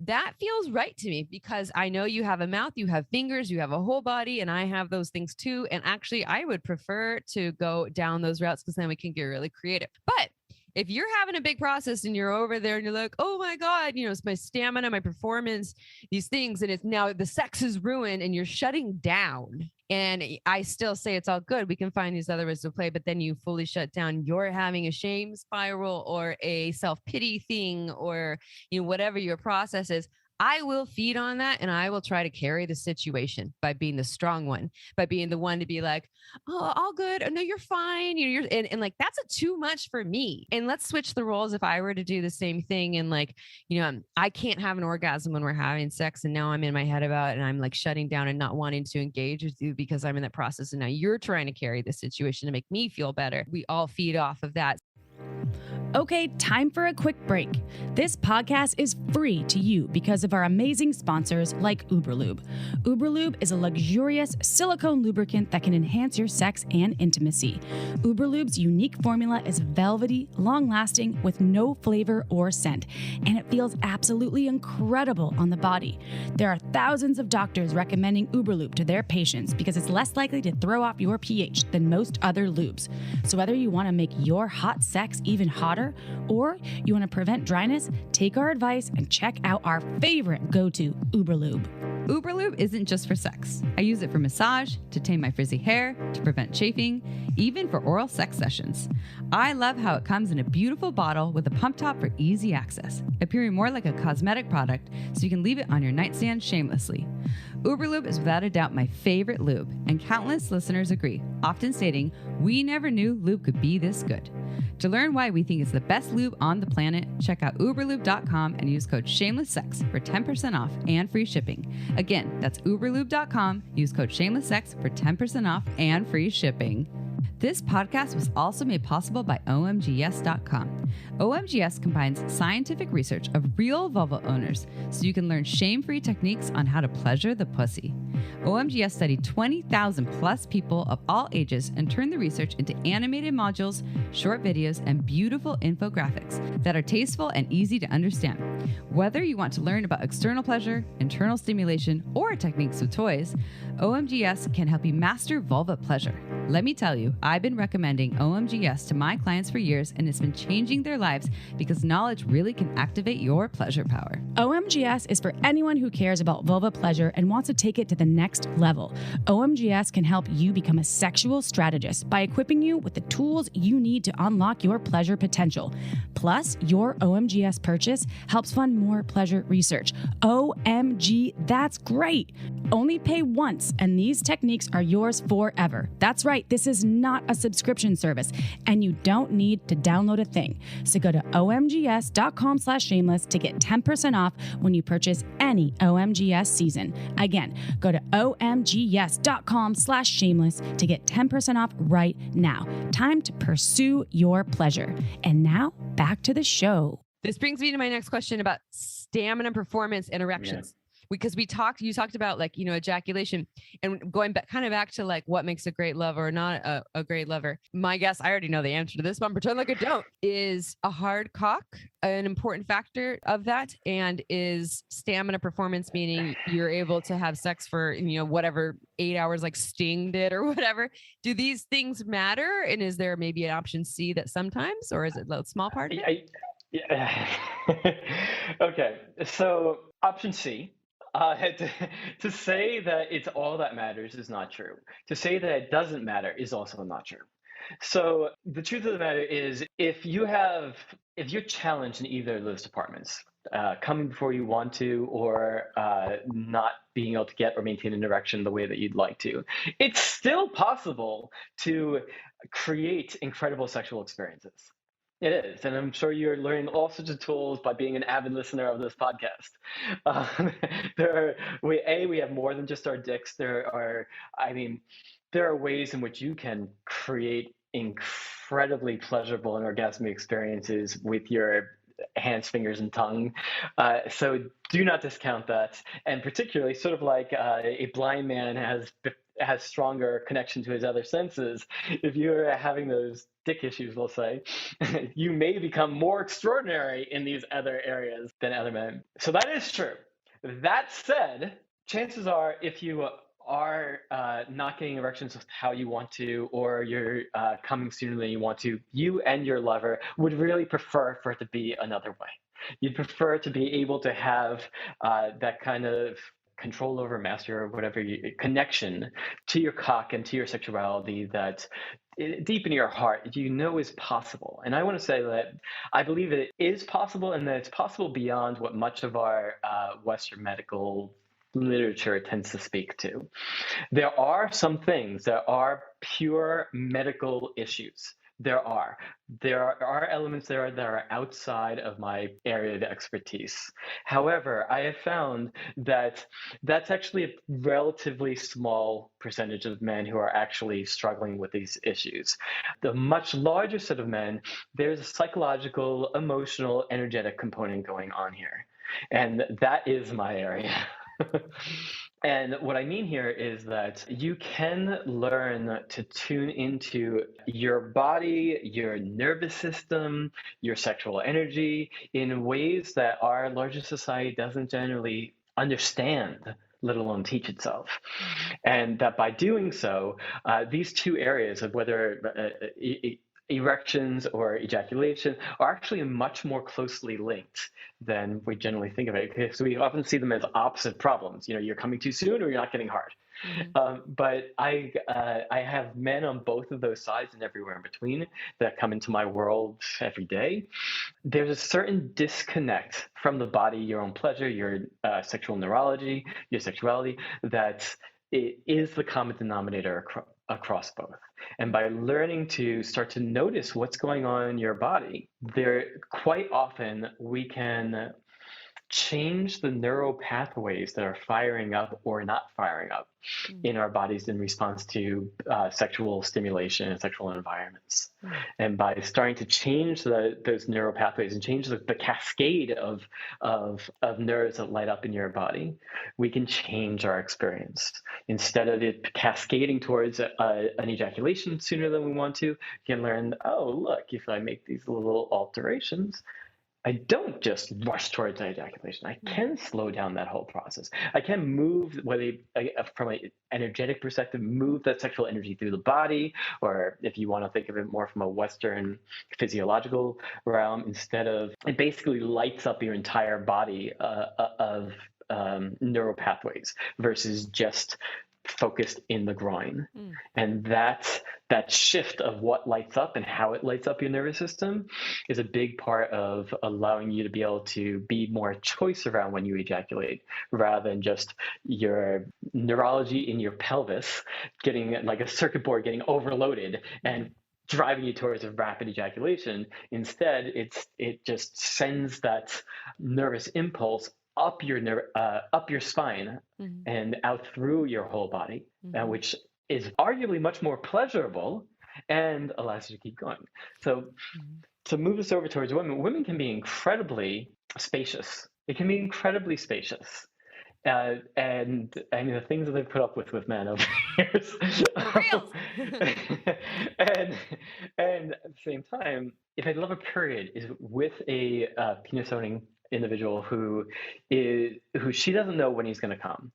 That feels right to me, because I know you have a mouth, you have fingers, you have a whole body, and I have those things too. And actually, I would prefer to go down those routes, because then we can get really creative. But if you're having a big process and you're over there and you're like, oh my God, it's my stamina, my performance, these things, and it's now the sex is ruined and you're shutting down. And I still say it's all good. We can find these other ways to play, but then you fully shut down. You're having a shame spiral or a self-pity thing, or, whatever your process is. I will feed on that, and I will try to carry the situation by being the strong one, by being the one to be like, oh, all good. Oh, no, you're fine. And like, that's too much for me. And let's switch the roles. If I were to do the same thing, and like, I can't have an orgasm when we're having sex, and now I'm in my head about it, and I'm like shutting down and not wanting to engage with you because I'm in that process. And now you're trying to carry the situation to make me feel better. We all feed off of that. Okay, time for a quick break. This podcast is free to you because of our amazing sponsors like Uberlube. Uberlube is a luxurious silicone lubricant that can enhance your sex and intimacy. Uberlube's unique formula is velvety, long-lasting, with no flavor or scent, and it feels absolutely incredible on the body. There are thousands of doctors recommending Uberlube to their patients because it's less likely to throw off your pH than most other lubes. So whether you want to make your hot sex even hotter, or you want to prevent dryness, take our advice and check out our favorite go-to, Uberlube. Uberlube isn't just for sex. I use it for massage, to tame my frizzy hair, to prevent chafing, even for oral sex sessions. I love how it comes in a beautiful bottle with a pump top for easy access, appearing more like a cosmetic product so you can leave it on your nightstand shamelessly. Uberlube is without a doubt my favorite lube, and countless listeners agree, often stating, we never knew lube could be this good. To learn why we think it's the best lube on the planet, check out uberlube.com and use code SHAMELESSSEX for 10% off and free shipping. Again, that's uberlube.com. Use code SHAMELESSSEX for 10% off and free shipping. This podcast was also made possible by OMGYes.com. OMGYes combines scientific research of real vulva owners so you can learn shame-free techniques on how to pleasure the pussy. OMGYes studied 20,000 plus people of all ages and turned the research into animated modules, short videos, and beautiful infographics that are tasteful and easy to understand. Whether you want to learn about external pleasure, internal stimulation, or techniques with toys, OMGYes can help you master vulva pleasure. Let me tell you, I've been recommending OMGYes to my clients for years, and it's been changing their lives because knowledge really can activate your pleasure power. OMGYes is for anyone who cares about vulva pleasure and wants to take it to the next level. OMGYes can help you become a sexual strategist by equipping you with the tools you need to unlock your pleasure potential. Plus, your OMGYes purchase helps fund more pleasure research. OMG, that's great! Only pay once, and these techniques are yours forever. That's right, this is not a subscription service, and you don't need to download a thing. So go to omgs.com/shameless to get 10% off when you purchase any OMGYes season. Again, go to omgs.com/shameless to get 10% off right now. Time to pursue your pleasure. And now, back to the show. This brings me to my next question about stamina, performance, and erections. Because you talked about ejaculation, and going back to like what makes a great lover or not a great lover. My guess, I already know the answer to this, but I'm pretending like I don't. Is a hard cock an important factor of that? And is stamina performance, meaning you're able to have sex for, whatever 8 hours like Sting did or whatever? Do these things matter? And is there maybe an option C that sometimes, or is it a small part of it? Yeah. Okay. So option C. To say that it's all that matters is not true. To say that it doesn't matter is also not true. So the truth of the matter is, if you're challenged in either of those departments, coming before you want to, or not being able to get or maintain an erection the way that you'd like to, it's still possible to create incredible sexual experiences. It is, and I'm sure you're learning all sorts of tools by being an avid listener of this podcast. We have more than just our dicks. There are ways in which you can create incredibly pleasurable and orgasmic experiences with your hands, fingers, and tongue. So do not discount that. And particularly, sort of like a blind man has stronger connection to his other senses. If you're having those dick issues, we'll say, you may become more extraordinary in these other areas than other men. So that is true. That said, chances are, if you are not getting erections how you want to, or you're coming sooner than you want to, you and your lover would really prefer for it to be another way. You'd prefer to be able to have that kind of control over, master, or whatever connection to your cock and to your sexuality that deep in your heart is possible. And I want to say that I believe it is possible, and that it's possible beyond what much of our Western medical literature tends to speak to. There are some things that are pure medical issues. There are elements there that are outside of my area of expertise. However, I have found that that's actually a relatively small percentage of men who are actually struggling with these issues. The much larger set of men, there's a psychological, emotional, energetic component going on here. And that is my area. And what I mean here is that you can learn to tune into your body, your nervous system, your sexual energy in ways that our larger society doesn't generally understand, let alone teach itself. And that by doing so, these two areas of whether erections or ejaculation are actually much more closely linked than we generally think of it. Because we often see them as opposite problems. You're coming too soon, or you're not getting hard. Mm-hmm. But I have men on both of those sides and everywhere in between that come into my world every day. There's a certain disconnect from the body, your own pleasure, your sexual neurology, your sexuality, that it is the common denominator across both. And by learning to start to notice what's going on in your body, there quite often we can change the neural pathways that are firing up or not firing up in our bodies in response to sexual stimulation and sexual environments. And by starting to change those neural pathways and change the cascade of nerves that light up in your body, we can change our experience. Instead of it cascading towards an ejaculation sooner than we want to, you can learn, oh, look, if I make these little alterations, I don't just rush towards ejaculation. I can slow down that whole process. I can move, whether from an energetic perspective, move that sexual energy through the body, or if you want to think of it more from a Western physiological realm, instead of, it basically lights up your entire body of neural pathways versus just focused in the groin. And that shift of what lights up and how it lights up your nervous system is a big part of allowing you to be able to be more choice around when you ejaculate, rather than just your neurology in your pelvis getting like a circuit board getting overloaded and driving you towards a rapid ejaculation. Instead, it just sends that nervous impulse up your spine and out through your whole body, which is arguably much more pleasurable and allows you to keep going. So to move this over towards women can be incredibly spacious. It can be incredibly spacious. And I mean, the things that they've put up with men over the years. and at the same time, if I love a period is with a penis owning individual who she doesn't know when he's going to come,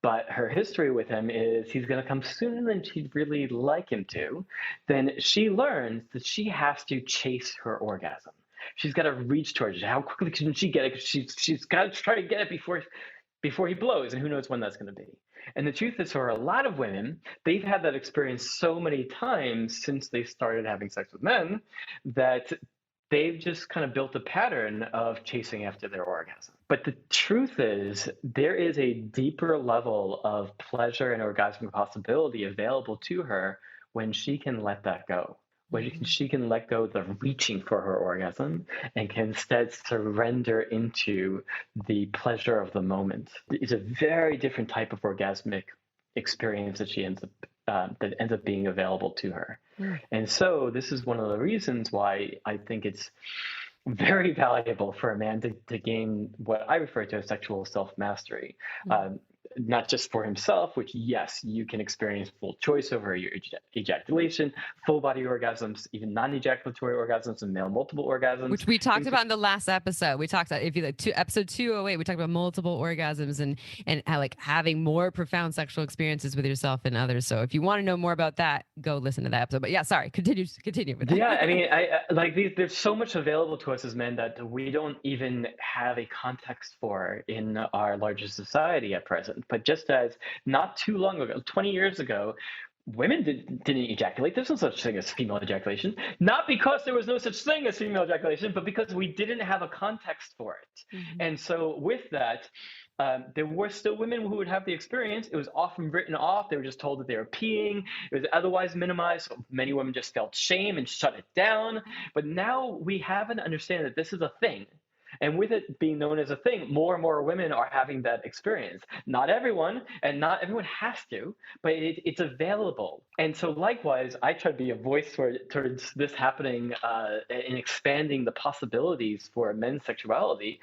but her history with him is he's going to come sooner than she'd really like him to, then she learns that she has to chase her orgasm. She's got to reach towards it. How quickly can she get it? Because she's got to try to get it before he blows, and who knows when that's going to be. And the truth is, for a lot of women, they've had that experience so many times since they started having sex with men that they've just kind of built a pattern of chasing after their orgasm. But the truth is, there is a deeper level of pleasure and orgasmic possibility available to her when she can let that go. When she can let go of the reaching for her orgasm and can instead surrender into the pleasure of the moment. It's a very different type of orgasmic experience that she ends up being available to her. And so this is one of the reasons why I think it's very valuable for a man to gain what I refer to as sexual self-mastery. Not just for himself, which, yes, you can experience full choice over your ejaculation, full body orgasms, even non-ejaculatory orgasms and male multiple orgasms. Which we talked about in the last episode. We talked about, if you like episode 208, we talked about multiple orgasms and how, like, having more profound sexual experiences with yourself and others. So if you want to know more about that, go listen to that episode. But yeah, sorry, continue with that. Yeah, I mean, there's so much available to us as men that we don't even have a context for in our larger society at present. But just as not too long ago, 20 years ago, women didn't ejaculate. There's no such thing as female ejaculation. Not because there was no such thing as female ejaculation, but because we didn't have a context for it. And so with that, there were still women who would have the experience. It was often written off. They were just told that they were peeing. It was otherwise minimized. So many women just felt shame and shut it down. But now we have an understanding that this is a thing. And with it being known as a thing, more and more women are having that experience. Not everyone, and not everyone has to, but it's available. And so likewise, I try to be a voice towards this happening and expanding the possibilities for men's sexuality.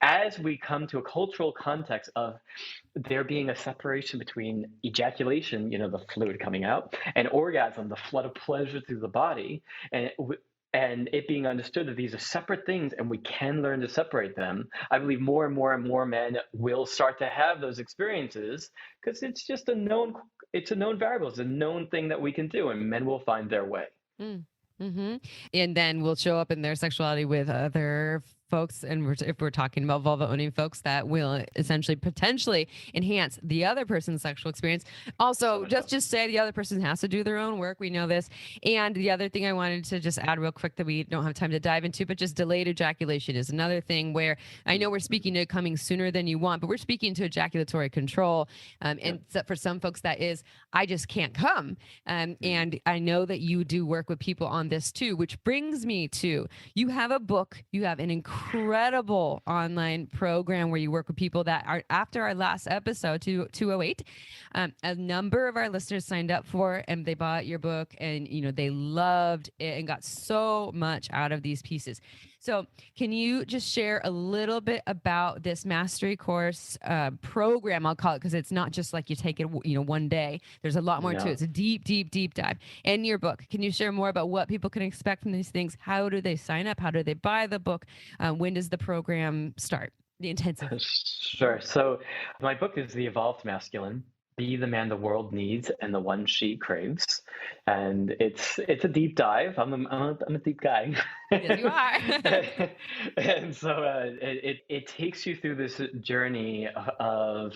As we come to a cultural context of there being a separation between ejaculation, the fluid coming out, and orgasm, the flood of pleasure through the body, and it being understood that these are separate things and we can learn to separate them, I believe more and more and more men will start to have those experiences because it's just a known variable. It's a known thing that we can do, and men will find their way. And then we'll show up in their sexuality with other folks, and if we're talking about vulva-owning folks, that will essentially potentially enhance the other person's sexual experience. Also, just say the other person has to do their own work. We know this. And the other thing I wanted to just add real quick that we don't have time to dive into, but just delayed ejaculation is another thing where I know we're speaking to coming sooner than you want, but we're speaking to ejaculatory control. And so for some folks that is, I just can't come. And I know that you do work with people on this too, which brings me to, you have a book, you have an incredible incredible online program where you work with people that are, after our last episode, 208, a number of our listeners signed up for, and they bought your book, and they loved it and got so much out of these pieces. So can you just share a little bit about this mastery course program, I'll call it, because it's not just like you take it, one day. There's a lot more to it. It's a deep, deep, deep dive. In your book, can you share more about what people can expect from these things? How do they sign up? How do they buy the book? When does the program start? The intensive. Sure. So my book is The Evolved Masculine: Be the Man the World Needs and the One She Craves. And it's a deep dive. I'm a deep guy. Yes, you are. And so it takes you through this journey of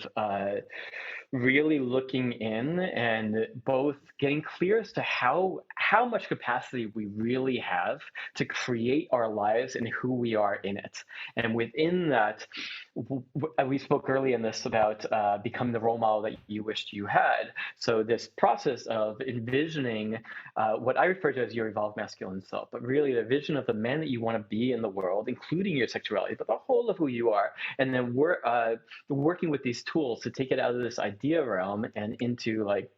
really looking in and both getting clear as to how much capacity we really have to create our lives and who we are in it. And within that, we spoke earlier in this about becoming the role model that you wished you had. So this process of envisioning what I refer to as your evolved masculine self, but really the vision of the man that you want to be in the world, including your sexuality, but the whole of who you are. And then we're working with these tools to take it out of this idea realm and into like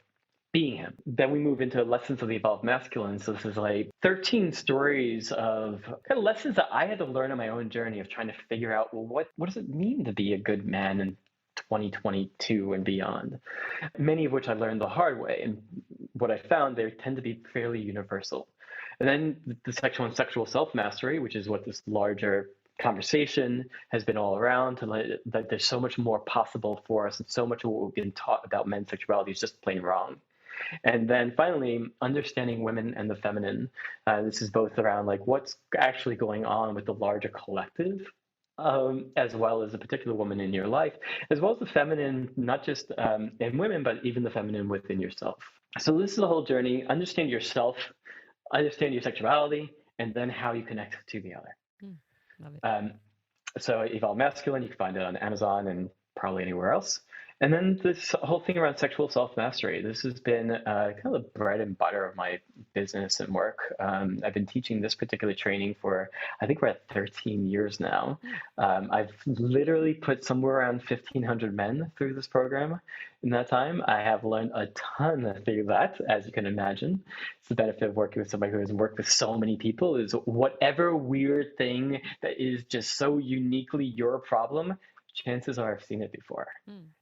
being him. Then we move into lessons of the evolved masculine. So this is like 13 stories of kind of lessons that I had to learn on my own journey of trying to figure out, well, what does it mean to be a good man in 2022 and beyond? Many of which I learned the hard way. And what I found, they tend to be fairly universal. And then the section on sexual self-mastery, which is what this larger conversation has been all around, that there's so much more possible for us, and so much of what we've been taught about men's sexuality is just plain wrong. And then finally, understanding women and the feminine. This is both around like what's actually going on with the larger collective, as well as a particular woman in your life, as well as the feminine, not just in women, but even the feminine within yourself. So this is a whole journey. Understand yourself, understand your sexuality, and then how you connect to the other. Love it. So Evolved Masculine, you can find it on Amazon and probably anywhere else. And then this whole thing around sexual self-mastery, this has been kind of the bread and butter of my business and work. I've been teaching this particular training for, I think we're at 13 years now. I've literally put somewhere around 1,500 men through this program in that time. I have learned a ton through that, as you can imagine. It's the benefit of working with somebody who has worked with so many people, is whatever weird thing that is just so uniquely your problem, chances are I've seen it before,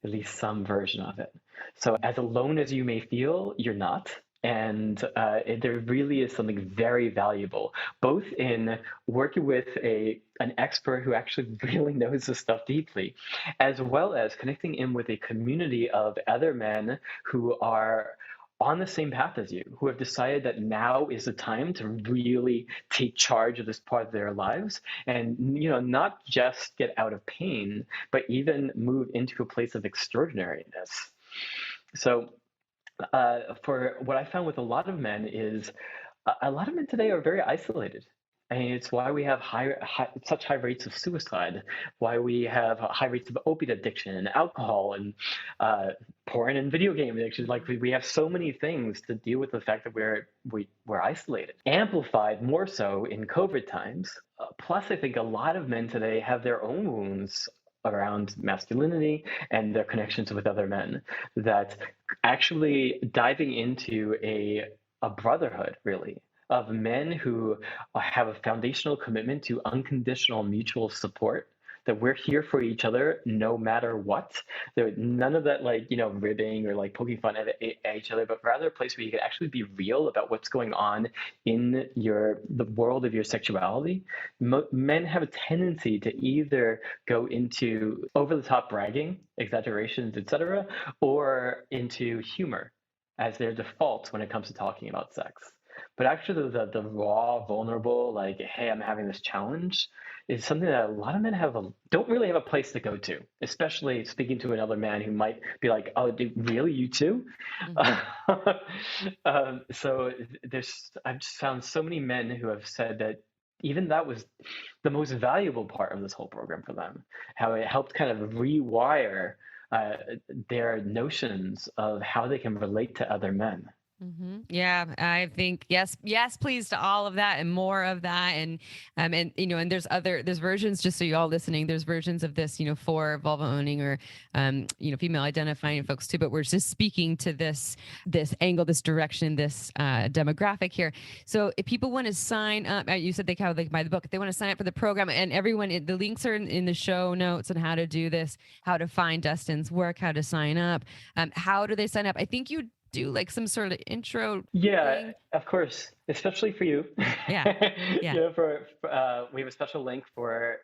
at least some version of it. So as alone as you may feel, you're not. And there really is something very valuable, both in working with an expert who actually really knows this stuff deeply, as well as connecting in with a community of other men who are on the same path as you, who have decided that now is the time to really take charge of this part of their lives and, not just get out of pain, but even move into a place of extraordinariness. So for what I found with a lot of men is a lot of men today are very isolated. And it's why we have such high rates of suicide, why we have high rates of opiate addiction and alcohol and porn and video game addiction. Like we have so many things to deal with the fact that we're isolated, amplified more so in COVID times. Plus, I think a lot of men today have their own wounds around masculinity and their connections with other men, that actually diving into a brotherhood, really, of men who have a foundational commitment to unconditional mutual support, that we're here for each other no matter what. There none of that ribbing or poking fun at each other, but rather a place where you can actually be real about what's going on in the world of your sexuality. Men have a tendency to either go into over-the-top bragging, exaggerations, etc., or into humor as their default when it comes to talking about sex. But actually the raw, vulnerable, hey, I'm having this challenge, is something that a lot of men don't really have a place to go to, especially speaking to another man who might be like, oh, dude, really, you too? Mm-hmm. So I've just found so many men who have said that even that was the most valuable part of this whole program for them, how it helped kind of rewire their notions of how they can relate to other men. Yeah, I think yes, please to all of that and more of that, and and there's versions, just so you all listening, there's versions of this, for vulva owning or female identifying folks too. But we're just speaking to this angle, this direction, this demographic here. So if people want to sign up, you said they can buy the book. If they want to sign up for the program, and everyone, the links are in the show notes on how to do this, how to find Destin's work, how to sign up. How do they sign up? I think you do like some sort of intro thing. Of course, especially for you. Yeah. We have a special link for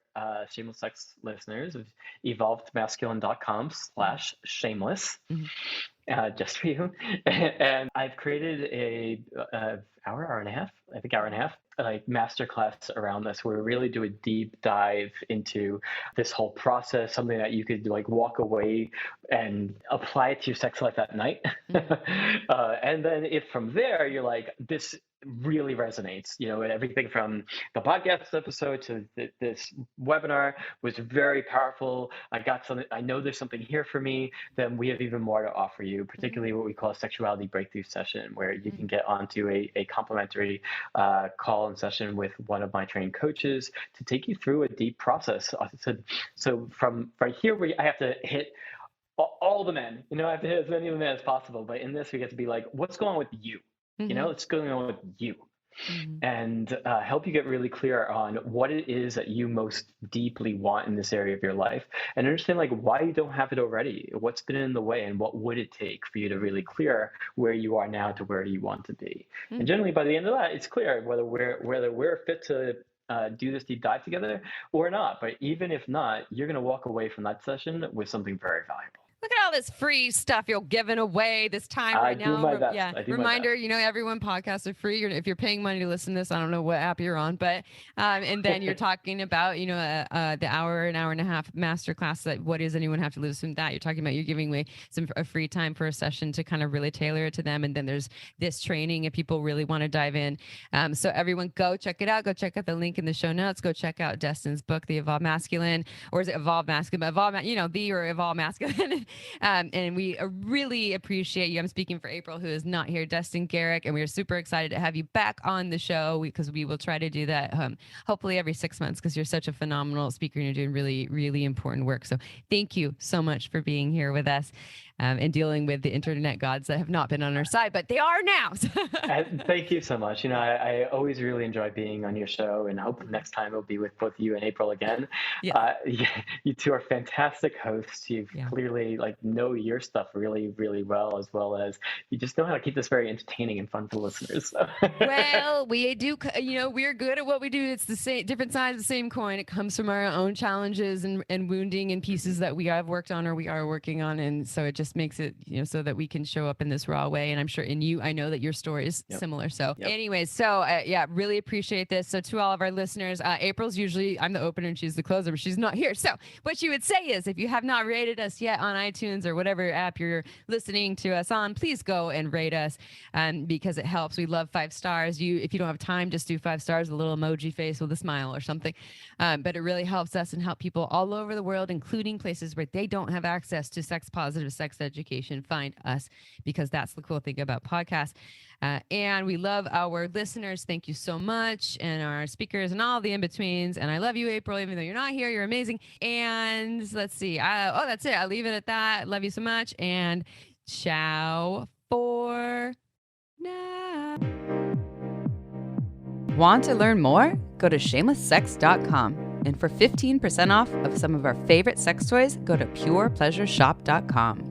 shameless sex listeners of evolvedmasculine.com/shameless. Just for you. And I've created a hour and a half, like masterclass around this, where we really do a deep dive into this whole process, something that you could like walk away and apply it to your sex life at night. And then if from there you're like, this really resonates, everything from the podcast episode to this webinar was very powerful. I know there's something here for me. Then we have even more to offer you, particularly what we call a sexuality breakthrough session, where you can get onto a complimentary call and session with one of my trained coaches to take you through a deep process. So from right here, I have to hit all the men, I have to hit as many of the men as possible. But in this, we get to be like, what's going on with you? What's going on with you? And help you get really clear on what it is that you most deeply want in this area of your life, and understand like why you don't have it already, what's been in the way, and what would it take for you to really clear where you are now to where you want to be. And generally by the end of that, it's clear whether we're fit to do this deep dive together or not. But even if not, you're going to walk away from that session with something very valuable. Look at all this free stuff you're giving away this time right now. Do my best. Yeah. Reminder, everyone, podcasts are free. If you're paying money to listen to this, I don't know what app you're on, but and then you're talking about, the an hour and a half masterclass. That what does anyone have to listen to that? You're talking about you're giving away a free time for a session to kind of really tailor it to them. And then there's this training if people really want to dive in. So everyone go check it out. Go check out the link in the show notes. Go check out Destin's book, The Evolved Masculine, or is it Evolved Masculine? The or Evolved Masculine. And we really appreciate you. I'm speaking for April, who is not here, Destin Gerek, and we are super excited to have you back on the show because we will try to do that hopefully every 6 months, because you're such a phenomenal speaker and you're doing really, really important work. So thank you so much for being here with us and dealing with the internet gods that have not been on our side, but they are now. Thank you so much. I always really enjoy being on your show, and hope next time it'll be with both you and April again. You two are fantastic hosts. You clearly know your stuff really, really well as you just know how to keep this very entertaining and fun for listeners. So. Well, we do, we're good at what we do. It's the same, different sides of the same coin. It comes from our own challenges and wounding and pieces that we have worked on or we are working on. And so it just makes it, so that we can show up in this raw way. And I'm sure in you, I know that your story is similar. So anyways, really appreciate this. So to all of our listeners, April's usually, I'm the opener and she's the closer, but she's not here. So what she would say is, if you have not rated us yet on iTunes or whatever app you're listening to us on, please go and rate us because it helps. We love 5 stars. If you don't have time, just do 5 stars, a little emoji face with a smile or something. But it really helps us and help people all over the world, including places where they don't have access to sex positive sex education, find us, because that's the cool thing about podcasts. And we love our listeners. Thank you so much. And our speakers and all the in-betweens. And I love you, April, even though you're not here. You're amazing. And let's see. That's it. I'll leave it at that. Love you so much. And ciao for now. Want to learn more? Go to shamelesssex.com. And for 15% off of some of our favorite sex toys, go to purepleasureshop.com.